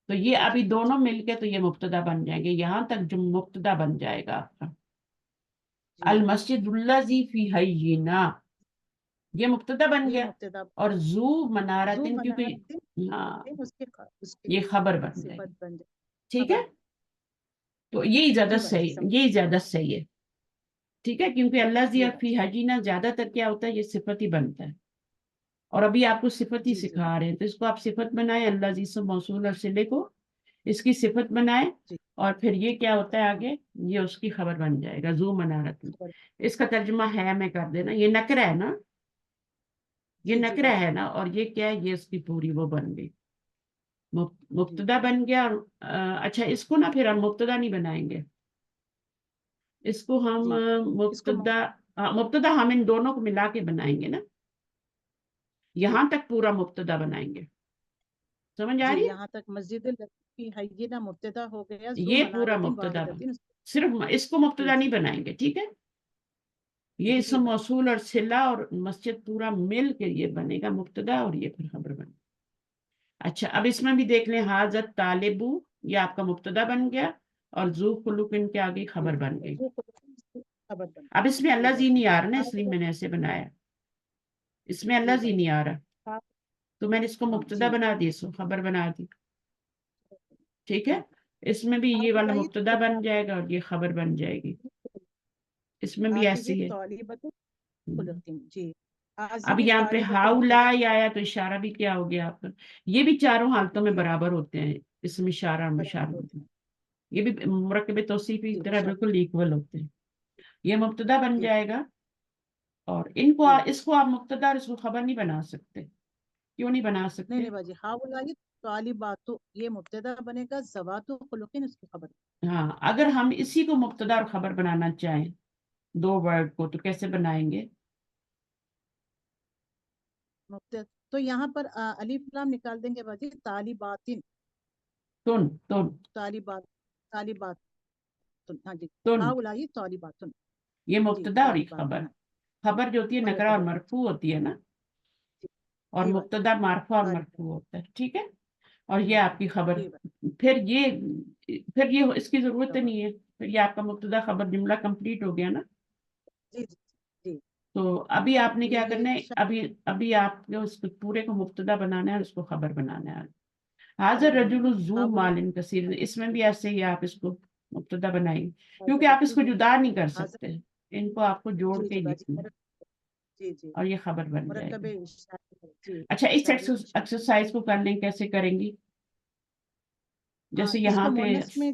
تو जी یہ ابھی जी دونوں مل کے تو یہ مبتدا بن جائیں گے، یہاں تک جو مبتدا بن جائے گا آپ کا जी المسجد الذی فی حیینا، یہ مبتدا بن ये گیا، मुब्तदा اور ذو ज़ू منارتن کیونکہ मनारतिन ہاں उसके یہ خبر بن جائے सिफत گی، बन जाए ٹھیک ہے، खबर تو یہی زیادہ जी बाजी صحیح، समझ یہی زیادہ صحیح ہے، ٹھیک ہے، کیونکہ الذی जी اور فی बाजी حیینا زیادہ تر کیا ہوتا ہے، یہ صفت ہی بنتا ہے، اور ابھی آپ کو صفت ہی जी जी سکھا رہے ہیں، تو اس کو آپ صفت بنائیں، الذی سے موصول اور صلے کو اس کی صفت بنائیں، जी اور پھر یہ کیا ہوتا ہے हाँ آگے، یہ اس کی خبر بن جائے گا، ذو منارت، खबर اس کا ترجمہ ہے میں کر دینا، یہ نکرہ ہے نا، یہ जी जी نکرہ बाजी ہے نا، اور یہ کیا ہے، یہ اس کی پوری وہ بن گئی، जी مبتدا بن گیا، اور اچھا اس کو نا پھر ہم مبتدا نہیں بنائیں گے، اس کو ہم जी इसको مبتدا ہم ان دونوں کو ملا کے بنائیں گے نا، जी یہاں تک پورا مبتدا بنائیں گے، سمجھ آ जी رہی ہے، यहाँ तक मस्जिद की हय्यिना मुब्तदा हो गया ज़ू یہ پورا मनारतिन مبتدا वाहिदतिन صرف اس کو जी مبتدا نہیں जी بنائیں گے، ٹھیک ہے، یہ जी اسم बाजी موصول اور صلہ اور مسجد پورا مل کے یہ بنے گا مبتدا، اور یہ پھر خبر بنے گا۔ اچھا اب اس میں بھی دیکھ لیں، حاضت طالبو، یہ آپ کا مبتدا بن گیا، اور ذو خلق ان کے آگے जी خبر بن گئی، ज़ू खबर बन اب اس میں जी اللہ زی बाजी نہیں آ رہا نا، اس لیے हाँ میں نے ایسے بنایا، اس میں اللہ जी زی نہیں बाजी آ رہا، हाँ تو میں نے اس کو हाँ مبتدا जी بنا دی، اس کو خبر بنا دی، ٹھیک ہے، जी اس میں بھی हाँ یہ والا बुलाइए مبتدا بن جائے گا اور یہ خبر بن جائے گی، اس میں بھی हाज़िही ایسی ہے۔ तालिबतु खुलतिन जी اب हाज़िही یہاں پہ तालिबतु ہاؤلا मुब्तदा آیا تو اشارہ بھی کیا ہو گیا آپ کا، یہ بھی چاروں حالتوں میں जी برابر ہوتے ہیں، اس میں اشارہ اور बराबर مشارہ، होते हैं یہ بھی مرکب توصیفی کی जी طرح मुशार بالکل ایکول ہوتے ہیں، یہ مبتدا بن जी جائے گا، اور ان کو जी اس کو آپ مبتدا اور اس کو خبر نہیں بنا سکتے، کیوں نہیں بنا नहीं سکتے؟ नहीं बाजी हाँ बुलाइए तालिबातु ये मुब्तदा बनेगा ज़वातु खुलुकिन उसकी खबर ہاں اگر ہم اسی کو مبتدا اور خبر بنانا چاہیں، دو ورڈ کو، تو کیسے بنائیں گے؟ मुब्तदा तो यहाँ पर अलिफ लाम निकाल देंगे बाजी तालिबातिन تن तालिबात तालिबात हाँ जी تن हाँ बुलाइए तालिबातुन یہ जी مبتدا اور یہ خبر، तालिबातुन خبر جو ہوتی ہے और ये نکرہ اور खबर مرفوع ہوتی ہے نا، जी اور जी बाजी مبتدا مرفوع اور तालिबात مرفوع होता ہے، ٹھیک ہے، اور یہ آپ کی خبر، जी बाजी پھر یہ اس کی ضرورت खबर نہیں ہے، پھر یہ آپ کا مبتدا خبر جملہ کمپلیٹ ہو گیا نا، जी जी जी تو ابھی آپ نے کیا ये کرنا ہے، ابھی آپ کو اس کو پورے کو مبتدا بنانا ہے اور اس کو خبر بنانا ہے، حاضر खबर رجل बनाना ذو हाँ बुलाइए مال کثیر، اس میں بھی ایسے ہی آپ اس کو مبتدا بنائیں گے، کیونکہ हाज़िर آپ اس کو रजूल جدا نہیں کر हाज़िर سکتے، ان کو آپ کو جوڑ जी کے जी ہی बाजी لکھنا ہے، जी जी اور یہ خبر بن جائے मुरक्कब گی۔ इशारे जी اچھا اس इशारे इशारे ایکسرسائز کو کر لیں، کیسے کریں گی؟ हाँ جیسے یہاں इसको پہ मोनस में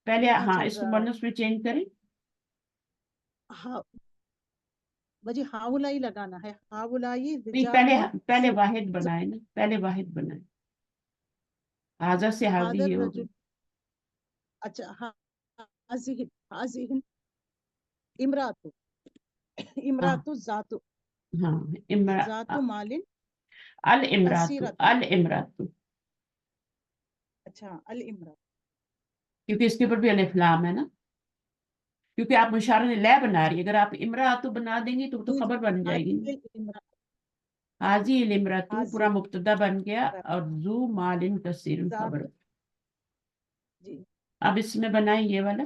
پہلے ہاں चेंज اس کو مونس میں چینج کریں، हाँ बाजी हाँ बुलाई लगाना है हाँ बुलाई نہیں रिजालुन پہلے واحد بنائے نا، پہلے واحد بنائے، حاضر سے حاضی हाज़िर یہ ہوگی، रजूल अच्छा हाँ हाज़िह हाज़िह इमरातु ہاں इमरातु जातु ہاं जातु मालिन الامراتو، कसीरतुन الامراتو، अच्छा अल इमरा کیونکہ اس کے اوپر بھی الف لام ہے نا، کیونکہ آپ مشارہ لے بنا رہی ہے، اگر آپ امراتو بنا دیں گی تو जी خبر بن جائے گی نا، हाज़िल इमरा حاضی الامراتو پورا हाज़िल مبتدا بن گیا، اور ذو مال کثیر خبر، जातु जी اب اس میں بنائیں یہ والا،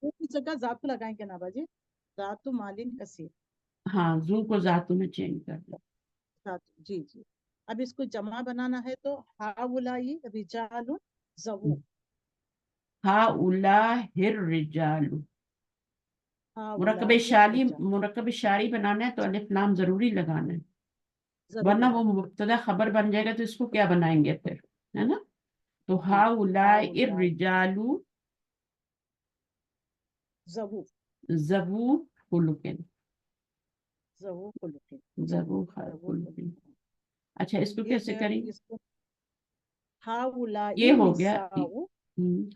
اس جگہ जातु लगाएंगे ना बाजी जातु मालिन कसीर ہاں زو کو ذاتو میں چینج کر دیں. جی جی. اب اس کو جمع بنانا ہے تو ہاؤلائی رجال زوو. ہاؤلاء الرجال. ہاؤلائی رجال مرکب شاری بنانا ہے تو الف لام ضروری لگانا ہے، ضرور ورنہ وہ لگانا. مبتدا خبر بن جائے گا تو اس کو کیا بنائیں گے پھر، ہے نا. تو جی ہاؤلاء ہاؤلائی الرجال زوو. ذو خلق. زوو خلق. جی ذو زوو خلق. خلق. اچھا اس کو کیسے کریں؟ اس کو ہاؤلائی یہ ہو گیا نساء سوا.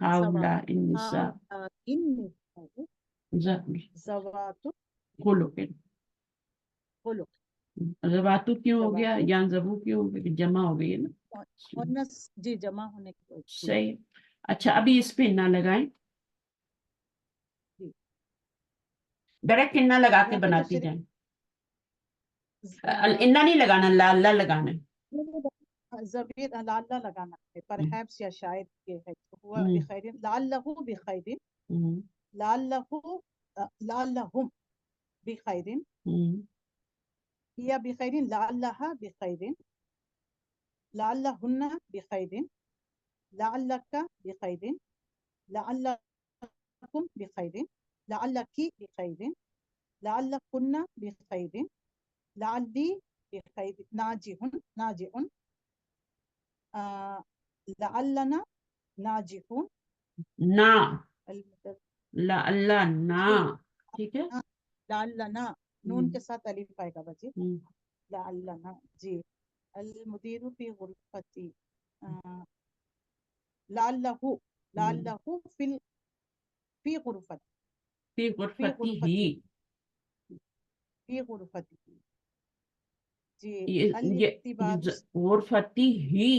ہاؤلاء النساء ہاؤلائی نساء ذو زوات خلق. خلق. زواتو کیوں ہو گیا زوات یا زبو کیوں ہو گیا؟ جمع ہو گئی ہے نا. مؤنث جی جمع ہونے کی وجہ سے. صحیح. اچھا ابھی اس پہ نہ لگائیں، جی. ڈائریکٹ انہ لگا کے یا پھر بناتی دوسری جائیں. انہ نہیں لگانا، لا اللہ لگانا ہے. ضمیر لعل لگانا ہے. پرہیپس یا شاید یہ ہے ہوا ہم، بخیر لعلہ بخیر ہم، لعلہ لعلہم بخیر ہم، یا بخیر لعلہا بخیر لعلہن بخیر لعلک بخیر لعلکم بخیر لعلکی بخیر لعلکن بخیر لعلی بخیر ناجح لعلنا ناجحون. نا المدد لا اللہ نا. جی ٹھیک ہے. لعلنا نون ہم، کے ساتھ الف آئے گا بچے. ہم، لعلنا جی. المدیر فی غرفتی لعلہ ہم. لعلہ فی غرفت فی فی غرفتی ہی. غرفتی فی غرفتی جی. یہ الاختبار غرفتی ہی،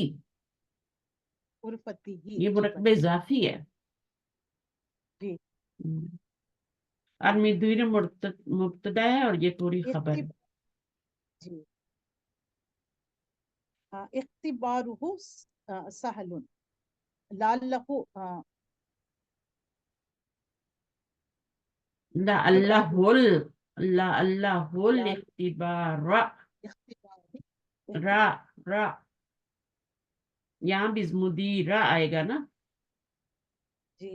غرفتی ہی یہ جی مرکب بچے اضافی ہے. جی. اور مدیر مبتدا ہے اور یہ پوری خبر ہے. جی. اختبارہ سہل لعلہ لا اللہ اختبارہ لا اللہ الاختبار. اختبار را را یہاں بھی مدیر آئے گا نا. جی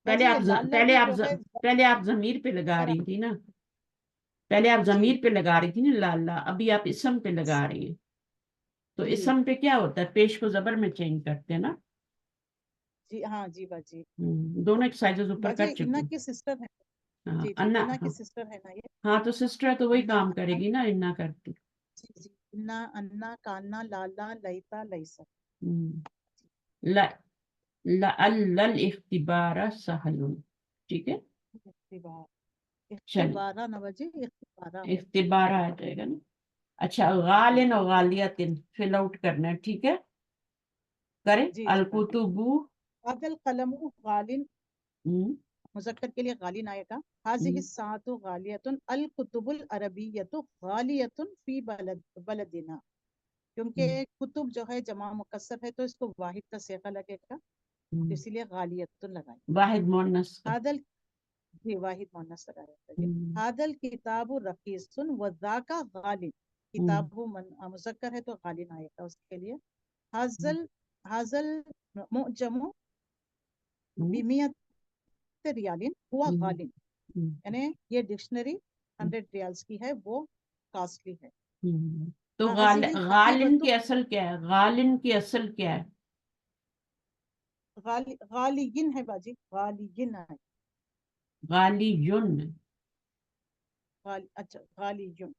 پہلے باجی یہ آپ لعلہ پہلے آپ جو ہے پہلے آپ ضمیر پہ لگا ذرا رہی تھی نا، پہلے آپ جی ضمیر پہ لگا رہی تھی نا لا اللہ، ابھی آپ اسم پہ لگا رہی ہیں. تو جی اسم پہ کیا ہوتا ہے؟ پیش کو زبر میں چینج کرتے ہیں نا. جی ہاں جی باجی. دونوں ایکسرسائزز اوپر باجی کر چکے انا ہیں. کی سسٹر ہے. ہاں جی جی انا انا کی ہاں سسٹر ہے نا یہ. ہاں تو سسٹر ہے تو وہی انا کام کرے گی نا انا کرتی. جی جی انا کانا لالا لیتا لیسا. لا لعل الاختبار سہل. ٹھیک ہے. اختبار چلیں اختبارہ نہ باجی اختبارہ. اختبار آ جائے گا نا. اچھا غالن اور غالیتن فل آؤٹ کرنا ہے. ٹھیک ہے کریں. جی جی باجی. الکتب هذا القلم غال مذکر کے لیے غالین آئے گا. هذه الساعة غالیۃ الکتب العربیۃ غالیۃ فی بلدنا. کیونکہ کتب جو ہے جمع مکسر ہے تو اس کو واحد کا صیغہ لگے گا تو اسی لیے غالیۃ لگائیں. واحد مؤنث کا. هذا جی واحد مؤنث لگایا گا. هذا الکتاب رخیص وذاک غال. کتاب مذکر ہے تو غالین آئے گا اس کے لیے. حاصل معجم بمیت ریالین ہوا غالین. یعنی یہ ڈکشنری 100 ریالز کی ہے، وہ کاسٹلی ہے. تو هذه غالن الحقیبۃ کی اصل کیا ہے؟ غالن کی اصل کیا ہے؟ غالیین ہے باجی. غالیین ہے. غالیون. اچھا غالیون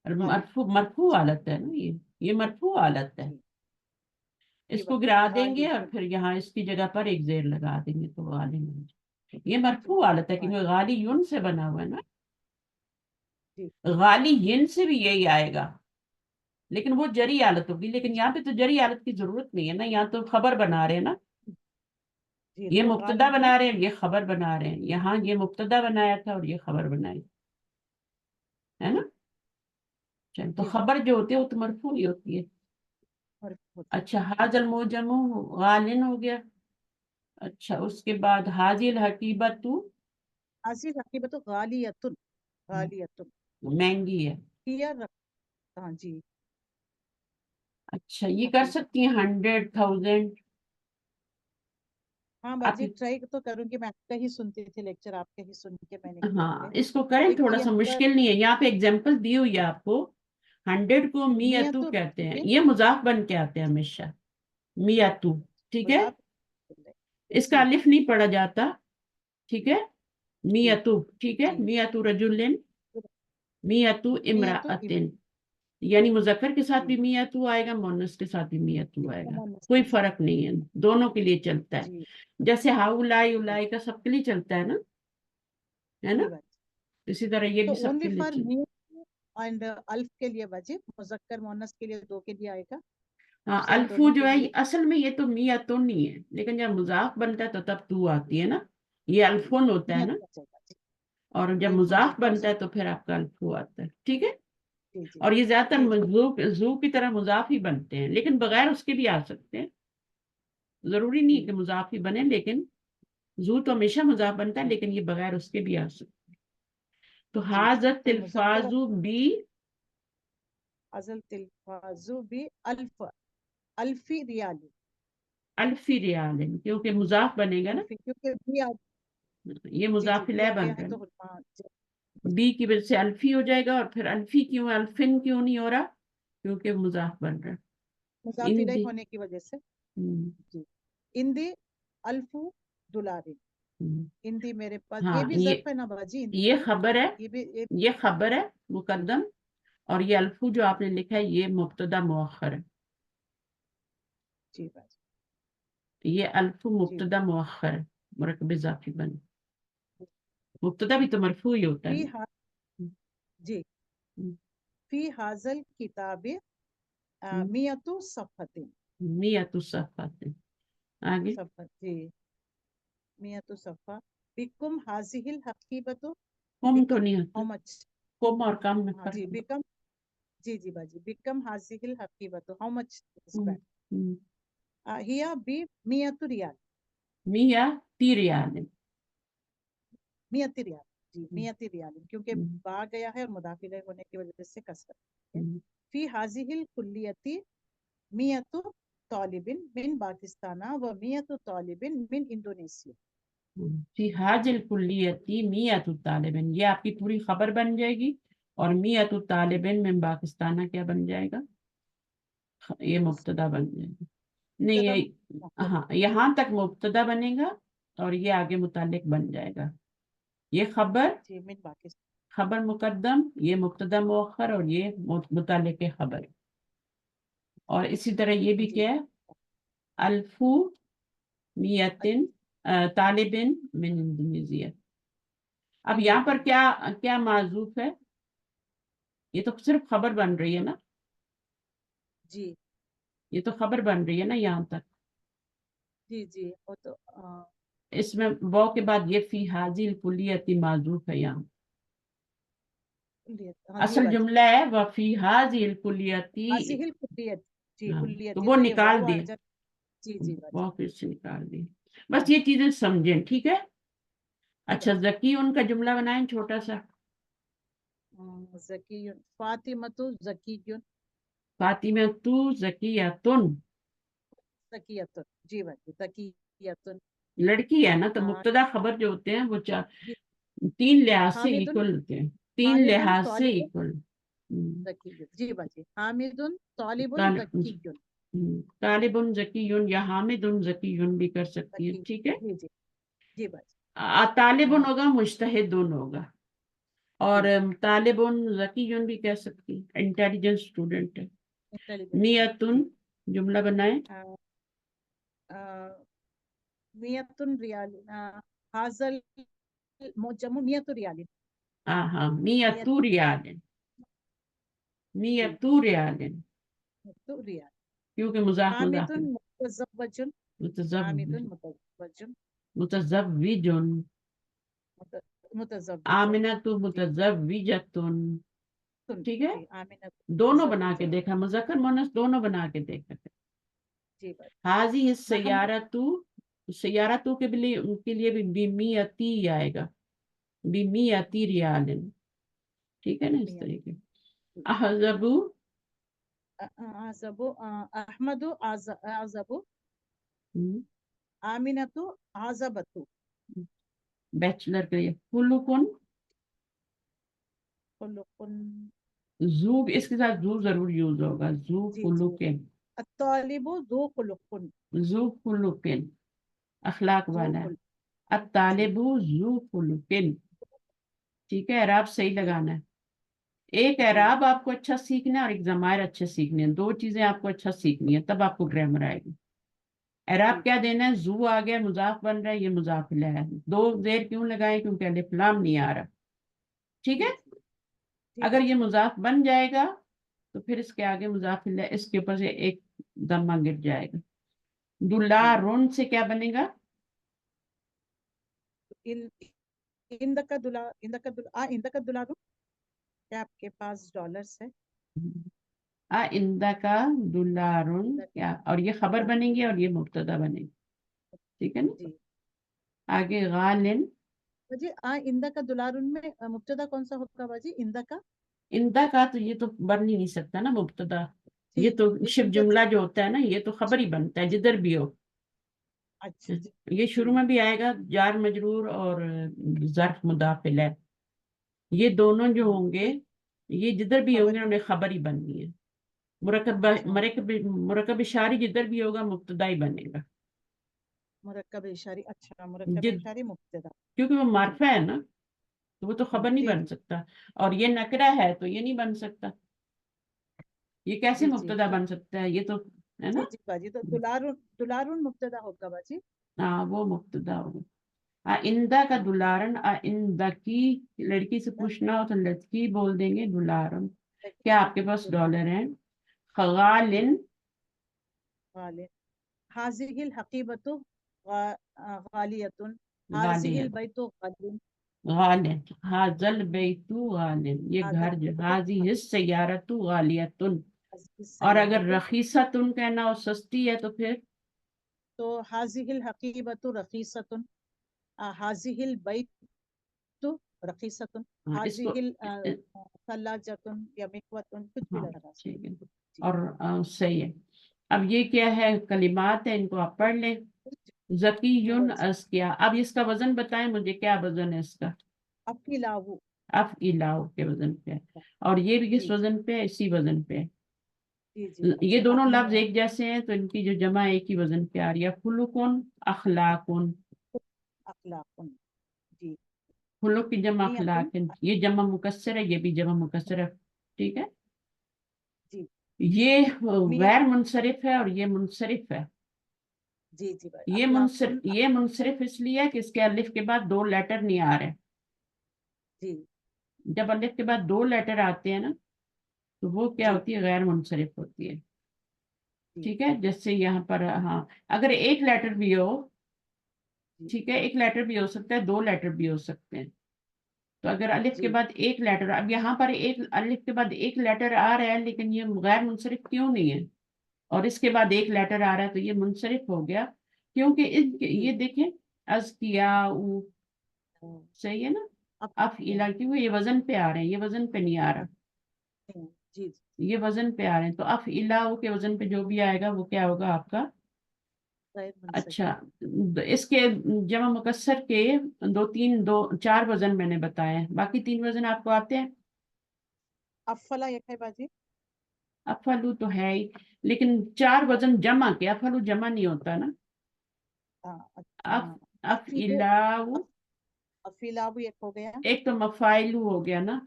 مرفوع جی حالت ہے نا. یہ مرفوع حالت ہے. جی جی اس کو باجی گرا دیں گے اور غالیون. پھر یہاں اس کی جگہ پر ایک زیر لگا دیں گے تو غالن ہو جائے. یہ جی مرفوع حالت ہے کیونکہ غالی غالیون سے بنا ہوا ہے نا. جی غالیین سے بھی یہی آئے گا لیکن وہ جری حالت ہوگی. لیکن یہاں پہ تو جری حالت کی ضرورت نہیں ہے نا، یہاں تو خبر بنا رہے ہیں نا. جی یہ تو مبتدا غالیون بنا رہے ہیں، یہ خبر بنا رہے ہیں. یہاں یہ مبتدا بنایا تھا اور یہ خبر بنائی ہے نا. تو جی خبر باجی جو ہوتی ہے وہ تو مرفوع ہی ہوتی ہے. اچھا جی حاضل موجم غالن ہو گیا. اچھا اس کے بعد حاضل حقیبت حاضل حقیبۃ غالیۃ غالیۃ महंगी है। हियर, हाँ जी। अच्छा, ये कर ओके, सकती हैं 100,000। हाँ आप, बाजी ट्राई तो करूंगी, मैं आपका ही सुनती थी लेक्चर, आपके ही सुन के मैंने किया हाँ है। इसको करें, एक थोड़ा सा यहाँ पर मुश्किल नहीं है, यहाँ पे एग्जाम्पल दी हुई है आपको। 100 को मियाँ मियातू तो कहते हैं, रुपये, ये मुजाफ बन के आते हैं हमेशा, मियातू। ठीक है, मुजाफ, इसका जी अलिफ नहीं पढ़ा जाता। ठीक है, जी मियातू। ठीक है, जी, मियातू रजुलिन, मियातू मियाँ तो इमराअतिन। यानी मुजक्कर के साथ जी, भी मियातू आएगा, मुअन्नस के साथ भी मियातू आएगा। कॉमन कोई जी फर्क नहीं है, दोनों के लिए चलता है। जी जैसे हाउलाई जी उलाई का सबके लिए चलता है जी ना, बाजी। इसी तरह ये तो भी सबके ओनली लिए फॉर चलता है। मियाँ एंड अल्फ के लिए बाजी, मुजक्कर मोनस के लिए दो के लिए आएगा, हाँ, सेम अल्फू दोनों जो के है लिए। असल में ये तो मियातुन नहीं है, लेकिन जब मुजाफ बनता है तो तब तू आती है ना, ये अल्फुन होता है मियाँ ना। तो आ जाएगा जी, और जब अल्फोन मुजाफ बिल्कुल बनता सही। है तो फिर आपका अल्फू आता है। ठीक है, जी जी और ये ज्यादातर जी जी जू की तरह मुजाफ ही बनते हैं, लेकिन बगैर उसके भी आ सकते हैं। जरूरी नहीं जी कि मुजाफ ही बने, लेकिन जू तो हमेशा मुजाफ बनता है, लेकिन ये बगैर उसके भी आ सकते हैं। तो जी। हाजत तो मुजक्कर तिल्फाजु बी, अजल तिल्फाजु भी अल्फ, अल्फी रियाली, अल्फी रियाल, क्योंकि मुजाफ बनेगा ना, अल्फी क्योंकि भी ये जी जी भी मुजाफिल आ बन गया है रहे तो हैं। हाँ जी, बी की वजह से अल्फी हो जाएगा, और फिर अल्फी क्यों, अल्फिन क्यों नहीं हो रहा, क्योंकि मुजाफ बन रहा है। मुजाफिर इंदी, होने की वजह से। हम्म, जी, इंदी अल्फू दुलारी, हम्म, इंदी मेरे पास, ये हाँ भी जर्फ है ना बाजी, इंदी ये भी, खबर है, ये भी ये, ये खबर है जी मुकद्दम। और ये अल्फू जो आपने लिखा है ये मुब्तदा मुअख्खर है। जी बाजी, ये अल्फू जी मुब्तदा मुअख्खर है, मुरक्कब इजाफी बन, मुब्तदा भी तो मरफू ही होता है फी ना। हा जी, हम्म, फी हाजल किताबे हम्म, मियतु सफ़तिन, मियतु सफ़ातिन। आगे, सफ़त जी, मियतु सफ़ा, बिकुम हाजिहिल हकीबतु, कुम तो बिकम, नहीं हाउ होता, मच, कुम और कम में हाँ फर्क जी, है। बिकम, जी जी बाजी, बिकम हाजिहिल हकीबतु, how much is hmm, that, hmm, हिया बी मियतु रियाल, मिया ती रियाल। मियति रियाल, जी मियति रियाल, क्योंकि हम्म, बा गया है और मुदाफिल होने की वजह से कसर है। हम्म, फी हाजिहिल कुल्लियती मियतु तालिबिन मिन पाकिस्ताना व मियतु तालिबिन मिन इंडोनेशिया। फी हाजिल कुल्लियती मियतु तालिबिन, ये आपकी पूरी खबर बन जाएगी। और मियतु जी तालिबिन में पाकिस्ताना क्या बन जाएगा, ये मुब्तदा बन जाएगा। नहीं मुबतदा, ये, हाँ यहाँ तक मुब्तदा बनेगा, और ये आगे मुतालिक बन जाएगा। ये खबर, जी मिन पाकिस्तान, खबर मुकद्दम, ये मुब्तदा मुअख्खर, और ये मुतालिक खबर। और इसी तरह ये भी जी क्या है, अल्फू मियतिन तालिबिन मिन इंडोनेशिया। अब यहाँ पर इंडोनेशिया, क्या, क्या माजूफ है, ये तो सिर्फ खबर बन रही है ना, जी ये तो खबर बन रही है ना यहाँ तक। जी जी, वो तो इसमें वाव के बाद ये फी हाजिल कुलियती माजूफ है यहाँ। हाँ जी असल बाजी, जुमला है व फी हाजिल कुलियती। हाजिहिल कुल्लियत, जी हाँ, तो कुल्लियती, वो तो ये निकाल वाव आ दिए, जा, जी जी बाजी, वाव फिर से निकाल दिए। बस ये चीजें समझें, ठीक है। जी अच्छा, बाजी। जकी उनका जुमला बनाएं छोटा सा। जकीयुन, फातिमतु जकीयुन, फातिमा तू जकियतुन, तकियतुन, जी बाजी, तकियतुन, लड़की है ना, तो मुब्तदा खबर जो होते हैं वो तीन लिहाज से हामिदुन, इक्वल होते हैं, तीन हामिदुन लिहाज से तालिबुन इक्वल। जकीयुन, जी बाजी, हामिदुन तालिबुन जकीयुन, तालिबुन जकीयुन या हामिदुन जकीयुन भी कर सकती है, जकी, ठीक है। जी जी, जी बाजी, तालिबुन हाँ होगा, मुज्तहिदुन होगा। और जी, तालिबुन जकीयुन भी कह सकती है, इंटेलिजेंट स्टूडेंट है। इंटेलिजेंस, नियतुन, जी, जुमला बनाए। मियतुन रियाल, हाजल जमु मियतु रियाल, हाँ हाँ, मियत, मियतु रियालिन, जी मियतु रियालिन, मियतु रियाल, क्योंकि मुजाफ हामिदुन मुजाफिल। मुतज़व्वजुन, मुतजव्विज, हामिदुन मुतज़व्वजुन, मुतजव्विजुन, मुतज़व्वजुन, आमिनतु जी मुतजव्विजतुन। ठीक है, जी, आमिना दोनों बना के मुतज़व्वजुन, देखा, मुज़क्कर मुअन्नस दोनों बना के देखा। जी बात, हाजी नहनु, सैयारतू, सैयारतू के लिए भी बिमियती आएगा, बिमियती रियालिन। ٹھیک ہے نا اس طریقے. احزبو اعزبو احمد اعزبو آمینتو اعزبتو. بیچلر کے لیے خلقن خلقن زو اس کے ساتھ زو ضرور یوز ہوگا. زو جی جی. خلقن الطالب ذو خلقن. ذو خلقن اخلاق ذو والا ہے. خلق. جی الطالب ذو خلقن. ٹھیک ہے اعراب صحیح جی لگانا ہے. ایک جی اعراب آپ کو اچھا سیکھنا ہے اور ایک ضمائر اچھے سیکھنے ہیں. دو چیزیں آپ کو اچھا سیکھنی ہے تب آپ کو گرامر آئے گی. اعراب جی کیا دینا ہے؟ زو آ گیا مضاف بن رہا ہے یہ مضاف الیہ ہے. دو زیر کیوں لگائیں؟ کیونکہ الف لام نہیں آ رہا. ٹھیک ہے. جی جی اگر یہ باجی. مضاف بن جائے گا تو پھر اس کے آگے مضاف الیہ اس کے اوپر سے ایک ضمہ گر جائے گا. جی. دلارن سے کیا بنے گا؟ عندك دولار. کیا آپ کے پاس ڈالرز ہے؟ آئندہ کا دلارن کیا، اور یہ خبر دولار. بنیں گے اور یہ مبتدا بنے گی. ٹھیک ہے نا. جی آگے غالن. باجی آئندہ کا دولار میں مبتدا کون سا ہوگا باجی؟ آئندہ کا. اندہ کا تو یہ تو بن ہی نہیں سکتا نا مبتدا. جی یہ تو شب لیکن جملہ جو ہوتا ہے نا یہ تو خبر ہی بنتا ہے جدھر بھی ہو. اچھا اچھا. یہ جی شروع میں بھی آئے گا جار مجرور اور ظرف مضاف الیہ. یہ دونوں جو ہاں ہوں گے تو یہ جدھر بھی ہوں خبر گے ہی انہیں خبر ہی بننی ہے. مرکب اچھا. مرکب اشاری جدھر بھی ہوگا مبتدا ہی بنے گا. مرکب اشاری. اچھا مرکب جد اشاری مبتدا. کیونکہ وہ جی معرفہ ہے نا تو وہ تو خبر نہیں جی بن جی سکتا. اور یہ نکرہ ہے تو یہ نہیں بن سکتا. یہ کیسے جی جی مبتدا بن سکتا ہے؟ یہ تو ہے نا. جی جی باجی. تو دولار مبتدا ہوگا باجی. ہاں وہ مبتدا ہوگا. آئندہ کا ہاں دلارن. آئندہ کی لڑکی سے پوچھنا ہو تو لڑکی بول دیں گے دلارن. کیا آپ کے پاس ڈالر ہیں؟ جی. خغالن. غالب. هذه الحقيبة غالية. هذه غالین البيت غالي. غالین حاضل بیتو غالین. یہ هذا گھر جو البيت حاضی ہس سیارتو غالیتن. هذه اور اگر السيارة. رخیصتن کہنا ہو سستی ہے تو پھر تو هذه الحقيبة رخيصة. هذه البيت رخيصة. اس کو هذه ثلاجة یا مکوة کچھ بھی ہاں لگا ٹھیک ہے. سکتے. اور صحیح ہے. اب یہ کیا ہے؟ کلمات ہیں ان کو آپ پڑھ لیں. ذکیون ازکیا. اب اس کا وزن بتائیں مجھے کیا وزن ہے اس کا؟ افیلاو. افعلاؤ کے وزن پہ ہے. اور یہ بھی کس جی وزن پہ ہے؟ اسی وزن پہ ہے. جی جی. یہ اچھا دونوں لفظ ایک جیسے ہیں تو ان کی جو جمع ایک ہی وزن پہ آ رہی ہے. خلقن اخلاقن. اخلاق. جی. خلق کی جمع نیتن. اخلاق. یہ جمع مکسر ہے یہ بھی جمع مکسر ہے. ٹھیک ہے. جی. یہ غیر نیتن. منصرف ہے اور یہ منصرف ہے. جی جی بھائی. اخلاقن. یہ منصرف اس لیے ہے کہ اس کے الف کے بعد دو لیٹر نہیں آ رہے. جی جب الف کے بعد دو لیٹر آتے ہیں نا تو وہ کیا جی ہوتی ہے؟ غیر منصرف ہوتی ہے. جی ٹھیک ہے. جیسے یہاں پر ہاں اگر ایک لیٹر بھی ہو. جی ٹھیک ہے. ایک لیٹر بھی ہو سکتا ہے دو لیٹر بھی ہو سکتے ہیں. تو اگر الف کے جی بعد ایک لیٹر، اب یہاں پر ایک الف کے بعد ایک لیٹر آ رہا ہے لیکن یہ غیر منصرف کیوں نہیں ہے؟ اور اس کے بعد ایک لیٹر آ رہا ہے تو یہ منصرف ہو گیا کیونکہ جی. یہ دیکھیں ازکیا صحیح ہے نا. اب افعلا کیونکہ یہ وزن پہ آ رہے ہیں یہ وزن پہ نہیں آ رہا. جی جی. یہ وزن پہ آ رہے ہیں تو افعلا کے وزن پہ جو بھی آئے گا وہ کیا ہوگا آپ کا؟ غیر اچھا. منصرف. اس کے جمع مکسر کے دو چار وزن میں نے بتایا ہیں. باقی تین وزن آپ کو آتے ہیں؟ افلا ایک ہے باجی. افلو تو ہے ہی لیکن چار وزن جمع کے. افلو جمع نہیں ہوتا نا. ہاں. افیلو. افعلاو افیلاو ایک ہو گیا. ایک تو مفائلو ہو گیا نا.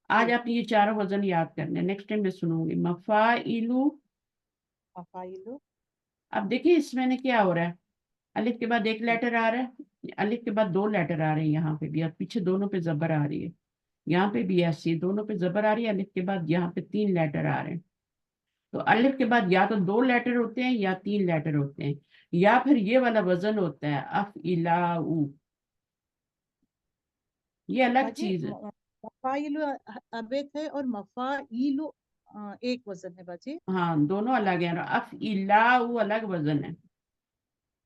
آج جی. آپ یہ چاروں وزن یاد کرنے. نیکسٹ ٹائم میں سنوں گی. مفائلو. مفائلو. اب دیکھیں اس میں نے کیا ہو رہا ہے؟ الف کے بعد ایک جی لیٹر آ رہا ہے. الف کے بعد دو لیٹر آ رہے ہیں یہاں پہ بھی. اب پیچھے دونوں پہ زبر آ رہی ہے. یہاں پہ بھی ایسی دونوں پہ زبر آ رہی ہے. الف کے بعد یہاں پہ تین لیٹر آ رہے ہیں. تو الف کے بعد یا تو دو لیٹر ہوتے ہیں یا تین لیٹر ہوتے ہیں یا پھر یہ والا وزن ہوتا ہے افعلاؤ. یہ الگ باجی چیز ہے. مفائلو اب ایک ہے اور مفائلو ایک وزن ہے باجی. ہاں دونوں الگ ہیں. افعلاؤ الگ وزن ہے.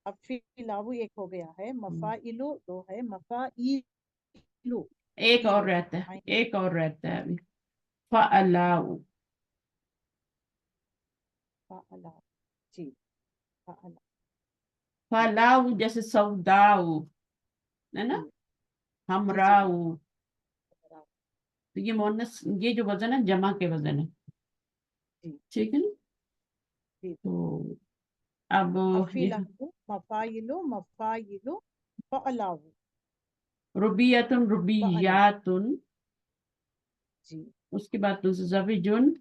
افیلاو ایک ہو گیا ہے. مفائلو دو ہے. مفائلو ایک اور तीन रहता है, आइन एक और रहता है अभी. फ़अलाउ. फाअला जी फाअला फ़लाउ जैसे सौदाउ है ना, जी जी हमराउ. बराबर तो ये मोनस, ये जो वजन है जमा के वजन है. जी ठीक है ना. जी तो अब ये अफीलहु मफाइलु मफाइलु फाअलाहु रुबियतुन फाअला रुबियातुन. जी उसके बाद तो जविजुन,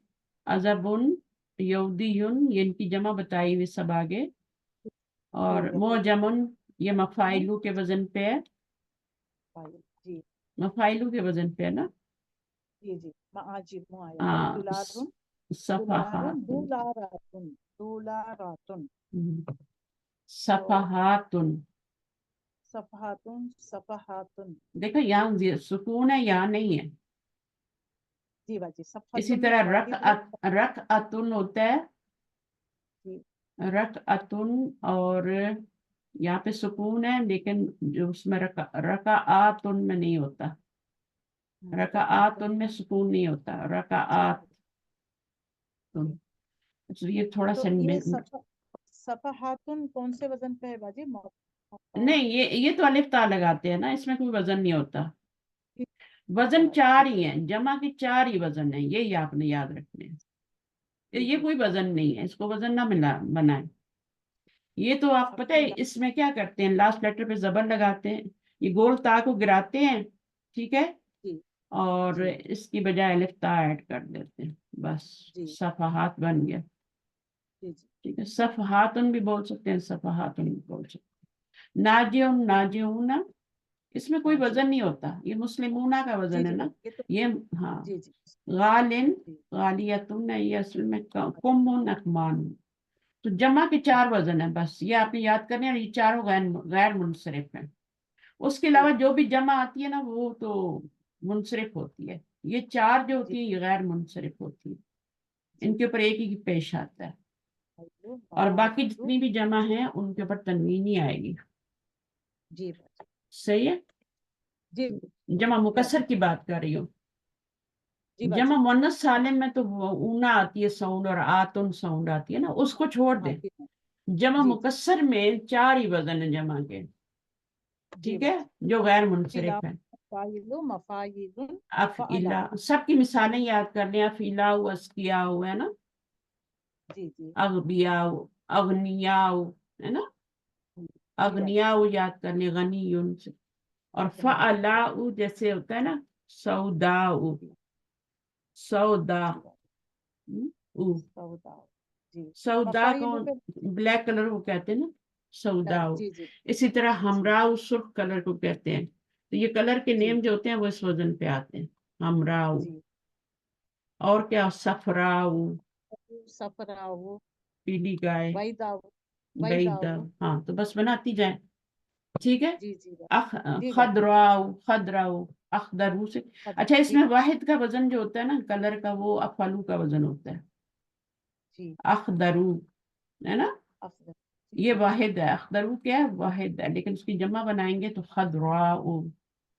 अजबुन, यहूदियुन, ये इनकी जमा बताई हुई सब आगे. ठीक और है मोजमुन, ये मोजम मफाइलू के वजन पे है. फाइल जी मफाइलू के वजन पे है ना. जी जी माजिब आया और हाँ, दुलारुन दुलारुन सफहातुन. दुलारातुन दुलारातुन हम्म, तो सफहातुन. सफहातुन सफहातुन देखो यहाँ सुकून है, यहाँ नहीं है. जी बाजी इसी सफहतुन में तरह वाहिद है रक अतुन होता है. जी रक अतुन, और यहाँ पे सुकून है, लेकिन जो उसमें रका आतुन में नहीं होता. रका रकातुन आतुन में सुकून नहीं होता. रका सुकून आतुन. जी तो ये थोड़ा तो सा ये सफहातुन कौन से वजन पे है बाजी नहीं, ये तो अलिफ ता लगाते हैं ना, इसमें कोई वजन नहीं होता. वजन अच्छा चार ठीक ही है, जमा के चार ही वजन है, यही आपने याद रखने हैं. जी ये जी कोई वजन नहीं है, इसको वजन ना मिला बनाए. ये तो आप पता है अफीला इसमें क्या करते हैं, लास्ट लेटर पे जबर लगाते हैं. ये गोल ता को गिराते हैं. ठीक है. जी और जी इसकी बजाय अलिफ ता ऐड कर देते हैं, बस. जी सफहात बन गया. जी जी ठीक है. सफहातुन भी बोल सकते हैं, सफहातुन भी बोल सकते हैं. नाजिउन नाजिऊना, इसमें कोई हाँ जी वजन नहीं होता, ये मुस्लिमूना का जी वजन है जी ना. ये तो ये, हाँ. जी जी गालिन, जी गालियतुन है, ये असल में कुमुन अकमान. तो जमा के चार वजन है, बस ये आपने याद करने हैं, और ये चारों गैर गैर मुनसरिफ है. उसके अलावा ठीक है जो भी जमा आती है ना, वो तो मुनसरिफ होती है. ये चार जो जी होती है ये गैर मुनसरिफ होती है. जी इनके ऊपर एक ही पेश आता है. मफाइलु और बाकी मफाइलु जितनी भी जमा है उनके ऊपर तनवीन ही आएगी. जी बाजी सही है. जी जमा यस मुकस्सर की बात कर रही हूँ. जी जमा बाजी मुअन्नस सालिम में तो वो ऊना आती है साउंड, और आतुन साउंड आती है ना, उसको छोड़ हाँ दे. ठीक है जमा जी जी मुकस्सर में चार ही वजन है जमा के. जी ठीक है. बाजी जो गैर अफीला मुनसरिफ है. मफाइलु मफाइलुन अफइला, फ़अला सबकी मिसालें याद कर लें. अफीला, अस्किया है ना. जी जी अगबिया, अगनिया, है ना. जी बाजी अगनिया याद कर लें, गनीयुन से. और गनी फ़अलाउ जैसे होता है ना, सौदाउ. जी सौदा. जी बाजी उ. सौदा जी सौदा को मफाइलु पे ब्लैक कलर को कहते हैं ना, सौदाओ. जी जी इसी तरह जी हमराउ सुर्ख कलर को कहते हैं. तो ये कलर के जी नेम जो होते हैं वो इस वजन पे आते हैं. हमराउ. जी और क्या, सफराउ, सफराऊ पीली गाय. बैदाऊ बैदा. बैदाऊ हाँ, तो बस बनाती जाए. ठीक है. जी जी अख जी बाजी खदराउ, खदराउ, अखदरू से. अच्छा, जी इसमें वाहिद का वजन जो होता है ना कलर का, वो अफलू का वजन होता है. जी अखदरू, है ना. अफजल जी ये जी वाहिद है. अखदरू क्या है, वाहिद है, लेकिन उसकी जमा बनाएंगे तो खदराउ,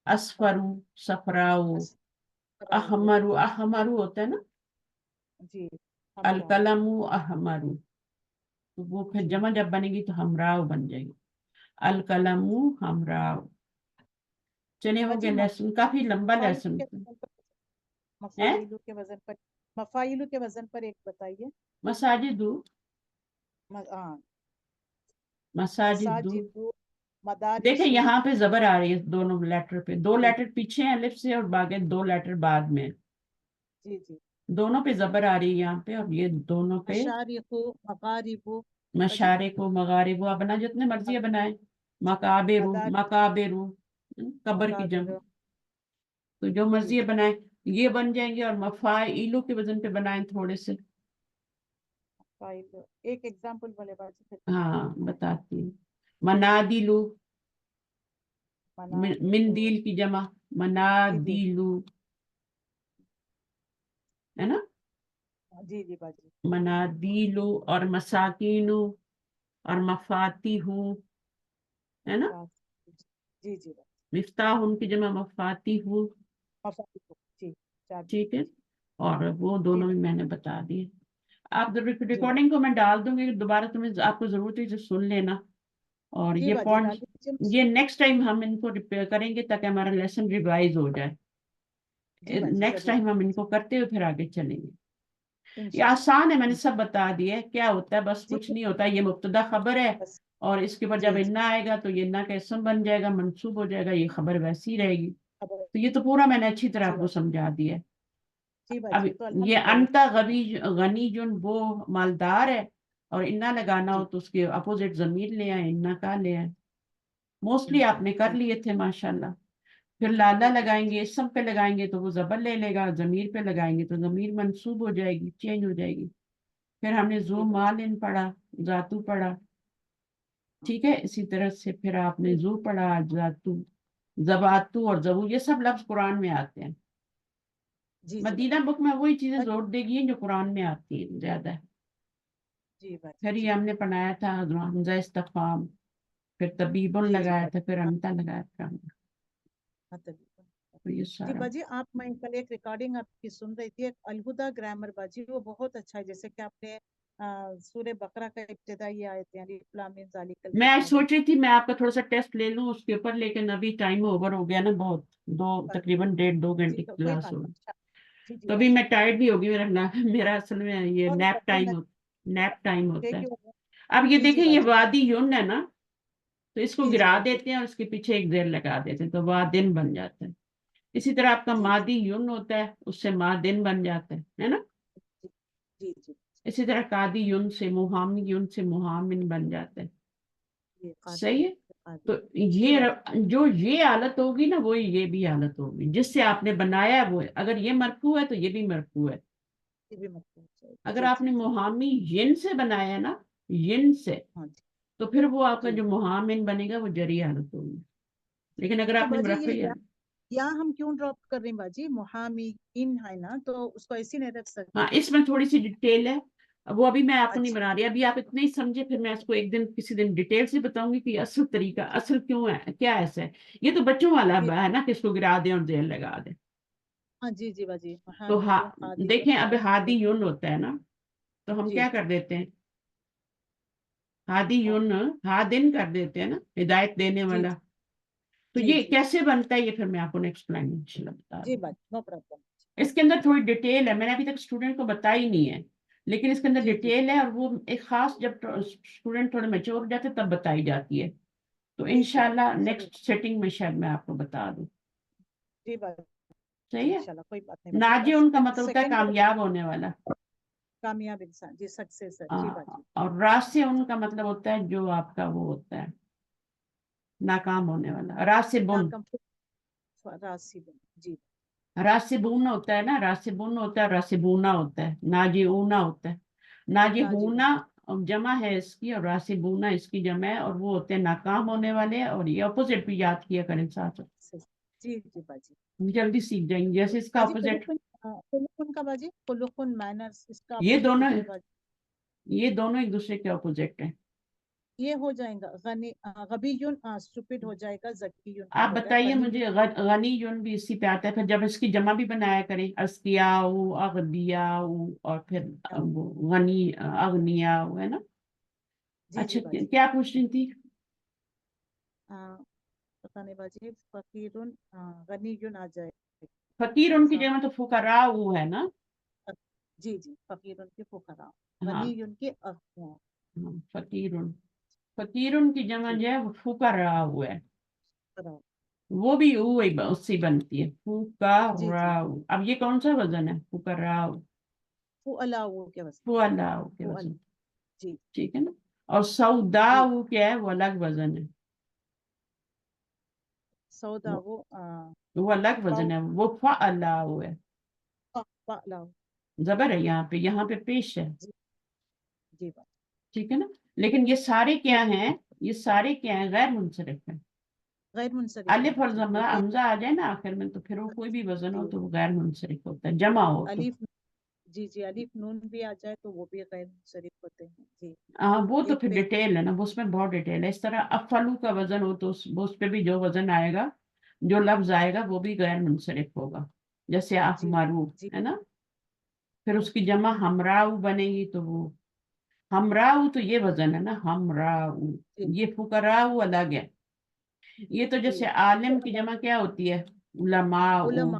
असफरू, सफराउ, असफराऊ अहमरू. अहमरू होता है ना. जी हमराऊ अलकलमु अहमरू. तो वो फिर जी जमा जब बनेगी तो हमराव बन जाएगी. अलकलमु हमराव. चलिए, हो बाजी गया लेसन, काफी लंबा मफाइलू लेसन के वजन पर है. मफाइलू के वजन पर मफाइलू के वजन पर एक बताइए मसाजिदु. हाँ मसाजिदु. मसाजिदू देखें मदारिसु यहाँ पे जबर आ रही है दोनों लेटर पे. दो जी लेटर पीछे हैं अलिफ से, और बाकी दो लेटर बाद में. जी जी दोनों पे जबर आ रही है यहाँ पे, और ये दोनों पे. मशारिकु मगारिबु बाजी मशारे को मगारिबो, आप बना जितने मर्जी है बनाए. मकाबेरू, मदार मकाबेरू, कब्र की जम. मकाबिर तो जो जी मर्जी है जी बनाए. ये बन जाएंगे. और मफाइलू के वजन पे बनाए थोड़े से. फाइल एक एग्जांपल बोले बाजी फिर हाँ, बताती हूँ. मनादिलू. मनादिलु मिंदील की जमा. जी जी मनादिलू, है ना. जी जी बाजी मनादिलू, और मसाकिनू, और मफातिहू, है ना. पास जी जी बाजी मिफ्ताह उनकी जमा मफातिहू. جی 4 ٹھیک ہے، اور وہ جی دونوں بھی میں نے بتا دیے. آپ جی ریکارڈنگ کو میں ڈال دوں گی دوبارہ، تمہیں آپ کو ضرورت ہے تو سن لینا. اور جی یہ باجی پوائنٹس ڈال دیجیے. یہ نیکسٹ ٹائم ہم ان کو ریپیئر کریں گے تاکہ ہمارا لیسن ریوائز ہو جائے. جی باجی نیکسٹ ضرور ٹائم ہم ان کو کرتے ہوئے پھر آگے چلیں گے. یہ انشاءاللہ. آسان ہے، میں نے سب بتا دیا ہے کیا ہوتا ہے، بس جی کچھ نہیں ہوتا. یہ مبتدا خبر ہے، بس اور اس کے بعد جب جی جی انا آئے گا تو یہ انا کا اسم بن جائے گا، منصوب ہو جائے گا، یہ خبر ویسی رہے گی. خبر. تو یہ تو پورا میں نے اچھی طرح جی آپ کو باجی سمجھا دیا ہے. جی اب باجی تو یہ الحمدللہ انتا غنی جن وہ مالدار ہے، اور انا لگانا جی ہو تو اس کے اپوزٹ ضمیر لے آئے، انا کا لے آئے. موسٹلی آپ نے کر لیے تھے ماشاءاللہ. پھر لالا جی جی لگائیں باجی گے، اسم پہ لگائیں گے تو وہ زبر لے لے گا، ضمیر پہ لگائیں گے تو ضمیر منصوب ہو جائے گی، چینج ہو جائے گی. پھر ہم نے جی زو باجی مالن پڑھا، ذاتو پڑھا. ٹھیک ہے، اسی طرح سے پھر آپ نے زو پڑھا، ذاتو، زباتو اور زبو، یہ سب لفظ قرآن میں آتے ہیں. جی جی مدینہ بک میں وہی چیزیں باجی زور دے گی جو قرآن میں آتی ہیں زیادہ. جی باجی پھر جی یہ ہم نے پڑھایا تھا حمزہ استفہام، پھر طبیبن جی جی لگایا تھا، باجی پھر امتا لگایا تھا. تو یہ جی سارا باجی آپ میں کل ایک ریکارڈنگ آپ کی سن رہی تھی، ایک الہدا گرامر باجی، وہ بہت اچھا ہے. جیسے کہ آپ نے سورہ بقرہ کا ابتدائی آیت یعنی الف لام میم ذالک میں آج الکتاب. سوچ رہی تھی میں آپ کا تھوڑا سا ٹیسٹ لے لوں اس کے اوپر، لیکن ابھی ٹائم اوور ہو گیا نا بہت. تقریباً 1.5-2 گھنٹے کی کوئی کلاس بات ہوگی. نہیں. جی جی تو ابھی باجی میں ٹائرڈ بھی ہوگی. میرا اصل میں یہ اور نیپ ٹائم ہوتا ہے. جی اب یہ جی دیکھیں یہ باجی وادی یون ہے نا، تو اس کو جی جی گرا باجی دیتے ہیں اور اس کے پیچھے ایک زیر لگا دیتے ہیں تو وادن بن جاتا ہے. اسی طرح آپ کا جی مادی یون ہوتا ہے، اس سے مادن بن جاتا ہے نا. جی جی اسی طرح قادی یون سے محامی یون سے محامن بن جاتا ہے. جی قادر صحیح ہے. قادر. تو جی یہ باجی جو یہ حالت ہوگی نا وہی یہ بھی حالت ہوگی جس سے آپ نے بنایا وہ ہے. اگر یہ مرفوع ہے تو یہ بھی مرفوع ہے. یہ بھی مطلب اگر جی آپ جی نے جی محامی ین سے بنایا نا، ین سے، ہاں جی تو پھر وہ آپ کا جی جو محامن بنے گا وہ جری حالت ہوگی. لیکن اگر تو آپ نے باجی مرفوع یا ہم کیوں ڈراپ کر رہے ہیں باجی؟ محامی ان ہے نا تو اس کو ایسی نہیں رکھ سکتے ہاں، کیا؟ اس میں تھوڑی سی ڈیٹیل ہے، وہ ابھی میں آپ کو نہیں اچھا بنا رہی. ابھی آپ اتنے ہی سمجھے، پھر میں اس کو ایک دن کسی دن ڈیٹیل سے بتاؤں گی کہ اصل طریقہ اصل کیوں ہے، کیا ایسا ہے. یہ تو بچوں والا جی ہے نا کہ اس کو گرا دیں اور زیر لگا دیں. ہاں جی جی باجی تو محامی یون قادی یون دیکھیں اب ہادی قادر. یون ہوتا ہے نا، تو ہم جی کیا کر دیتے ہیں، ہادی یون ہادن کر دیتے ہیں نا، ہدایت دینے جی والا. تو جی یہ جی کیسے بنتا ہے یہ پھر میں آپ کو نیکسٹ ایکسپلینیشن بتا جی دوں گی. باجی نو پرابلم. اس کے اندر تھوڑی ڈیٹیل ہے، میں نے ابھی تک اسٹوڈنٹ کو بتائی نہیں ہے، لیکن اس کے اندر جی جی ڈیٹیل ہے، اور وہ ایک خاص جب اسٹوڈنٹ تھوڑے میچور ہو جاتے تب بتائی جاتی ہے. تو جی جی انشاءاللہ باجی ضرور. نیکسٹ سیٹنگ میں شاید میں آپ کو بتا دوں. جی باجی صحیح ہے. انشاءاللہ کوئی بات نہیں باجی. ناجی بس ان کا ایک مطلب ہوتا ہے سیکنڈ کامیاب ہونے والا. کامیاب انسان جی سکسیسر. جی باجی اور راسے ان کا مطلب ہوتا ہے جو آپ کا وہ ہوتا ہے ناکام ہونے والا. راسبن، ناکم راسبن. جی راسبون ہوتا ہے نا، راسبون ہوتا ہے، راسبونا ہوتا ہے، ناجی اونا ہوتا ہے. ناجی ناجی ہونا جمع ہے اس کی، اور راسبونا اس کی جمع ہے، اور وہ ہوتے ہیں ناکام ہونے والے. اور یہ اپوزٹ بھی یاد کیا کریں ساتھ، جی جی باجی. جلدی سیکھ جائیں گے. جیسے اس کا باجی اپوزٹ، خلقن کا باجی خلقن مینرز اس کا یہ اپوزٹ دونوں ہوتا ہے باجی. یہ دونوں ایک دوسرے کے اپوزٹ ہیں. یہ ہو جائے گا غنی غبیون اسٹوپڈ ہو جائے گا، زکیون آپ ہو گیا، بتائیے غنی مجھے، غنی یون بھی اسی پہ آتا ہے. پھر جب اس کی جمع بھی بنایا کریں، اسکیاؤ، اغبیاؤ، اور پھر غنی اغنیاؤ، ہے نا. جی جی اچھا، باجی. کیا پوچھ رہی تھی؟ پتہ نہیں باجی. فقیرن غنیون آ جائے. فقیر ان کی جگہ تو فقراء ہے نا. جی جی فقیرن کے فقراء، ہاں، غنیون کے اغنیاء. فقیرن کی جمع جی جو ہے وہ فقراء ہے. فقراء. وہ بھی اس سے بنتی ہے جی جی فقراء. اب یہ کون سا وزن ہے؟ فقراء، فعلاء کے وزن. فعلاء کے فعل. وزن. جی ٹھیک ہے نا. اور جی سوداء کیا ہے؟ وہ الگ وزن ہے، سودا وہ الگ وزن ہے، وہ فعلاء ہے. فعلاء. زبر ہے یہاں پہ پیش ہے. جی جی بات. ٹھیک ہے نا. لیکن یہ سارے جی کیا ہیں؟ یہ سارے کیا ہیں؟ غیر منصرف ہیں. غیر منصرف ہے الف اور باجی کیونکہ حمزہ آ جائے نا آخر میں تو پھر وہ کوئی بھی وزن ہو جی تو وہ غیر منصرف ہوتا ہے، جمع ہو تو. الف جی جی الف نون بھی آ جائے تو وہ بھی غیر منصرف ہوتے ہیں. جی وہ تو ایک پھر پہ ڈیٹیل ہے نا، اس میں بہت ڈیٹیل ہے. اس طرح افلو کا وزن ہو تو اس پہ بھی جو وزن آئے گا، جو لفظ آئے گا وہ بھی غیر منصرف ہوگا. जैसे अहमरू जी है ना, फिर उसकी जमा हमराऊ बनेगी, तो वो हमराऊ, तो ये वजन है ना, हमराऊ। जी ये फुकराऊ अलग है। ये तो जी। जैसे आलिम की जमा क्या होती है, उलमाऊ, उलमा,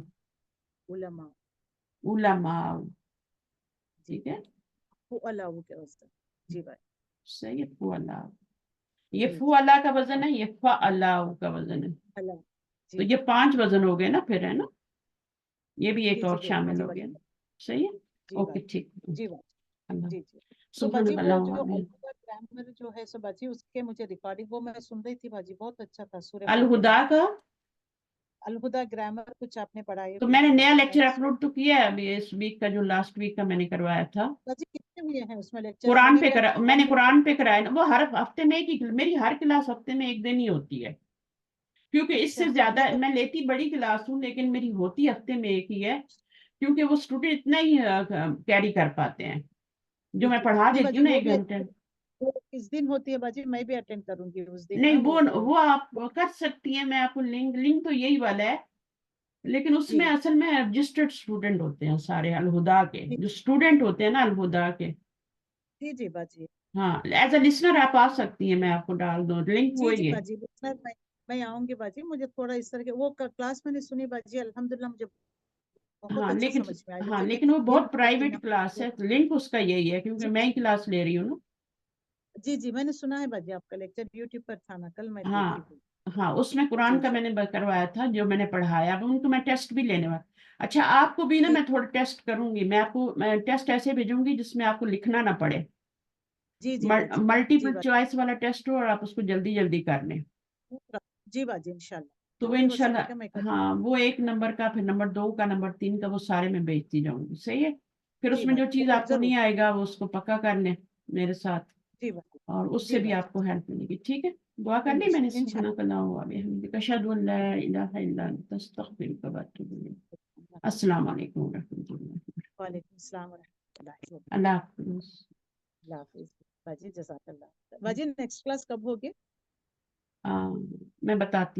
उलमा। उलमाऊ। जी, ठीक है, वो अलाउ के वास्ते। जी भाई। सही है, फुअला। ये जी जी। फुअला का वजन है, ये फअलाऊ का वजन है। अलाउ। तो जी ये 5 वजन हो गए ना फिर, है ना, ये भी एक जी। जी और शामिल जी हो भाई। गया ना। सही है, जी भाई। ओके, ठीक। जी भाई। अल्लाह, जी जी। तो सुभान बाजी वो अल्लाह। जो अलहुदा ग्रामर जो है सो बाजी, उसके मुझे रिकॉर्डिंग वो मैं सुन रही थी बाजी, बहुत अच्छा था सूरह फातिहा अलहुदा का। का अलहुदा ग्रामर कुछ आपने पढ़ाई तो भी मैंने है नया तो लेक्चर मैंने अपलोड तो किया है अभी, इस वीक का, जो लास्ट वीक का मैंने करवाया था। बाजी कितने हुए हैं उसमें लेक्चर, कुरान मैंने पे क्या करा, वन मैंने कुरान पे कराया ना, वो हर हफ्ते में एक ही, मेरी हर क्लास हफ्ते में एक दिन ही होती है, क्योंकि अच्छा इससे नहीं ज्यादा तो। मैं लेती बड़ी क्लास हूँ, लेकिन मेरी होती हफ्ते में एक ही है, क्योंकि वो स्टूडेंट इतना ही कैरी कर पाते हैं, जो जी मैं जी पढ़ा नहीं देती बाजी, हूँ ना वो 1 घंटे। वो किस दिन होती है बाजी, मैं भी अटेंड करूंगी उस दिन नहीं, ना वो वो आप कर सकती हैं, मैं आपको लिंक तो यही वाला है, लेकिन उसमें जी असल में रजिस्टर्ड स्टूडेंट होते हैं सारे अलहुदा के, जी जो स्टूडेंट होते हैं ना अलहुदा के। जी। जी बाजी। हाँ, एज अ लिसनर आप आ सकती हैं, मैं आपको डाल दूँ लिंक, जी जी वही है। बाजी, सर मैं आऊंगी बाजी, मुझे थोड़ा इस तरह के वो क्लास मैंने सुनी बाजी, अल्हम्दुलिल्लाह मुझे बहुत हाँ अच्छा लेकिन, समझ में आया, हाँ जैसे कि लेकिन वो हिंद बहुत की प्राइवेट क्लास है, लिंक उसका यही है, क्योंकि जी मैं ही क्लास ले रही हूँ ना। जी जी, मैंने सुना है बाजी, आपका लेक्चर यूट्यूब पर था ना, कल मैं देखी हाँ थी। हाँ, उसमें कुरान जी का जी मैंने करवाया था, जो मैंने पढ़ाया, अब उनको मैं टेस्ट भी लेने वाला। अच्छा, आपको भी ना जी मैं थोड़ा टेस्ट करूंगी, मैं टेस्ट ऐसे भेजूंगी जिसमें आपको लिखना ना पड़े, जी जी बाजी। जी मल्टीपल बाजी। चॉइस वाला टेस्ट हो, और आप उसको जल्दी जल्दी कर लें। जी बाजी इंशाल्लाह तो वो जितनी हो इंशाल्लाह, सकेगा मैं कर। हाँ, वो 1 नंबर का, फिर नंबर 2 का, नंबर 3 का, वो सारे मैं भेजती जाऊंगी, सही है। फिर जी उसमें जो बाजी चीज वो आपको जरूर। नहीं आएगा वो उसको पक्का कर लें मेरे साथ, जी बाजी। और उससे जी भी बाजी। आपको हेल्प मिलेगी, ठीक है। दुआ कर ली मैंने, इंशाल्लाह। सुब्हानक अल्लाहुम्मा व बिहम्दिक, अशहदु अन ला इलाहा इल्ला अंता, अस्तगफिरुका व अतूबु इलैक। अस्सलाम वालेकुम व रहमतुल्लाहि। वालेकुम सलाम व रहमतुल्लाहि व अल्लाह हाफिज़। अल्लाह हाफिज बाजी, जज़ाकल्लाह। बाजी नेक्स्ट क्लास कब होगी? मैं बताती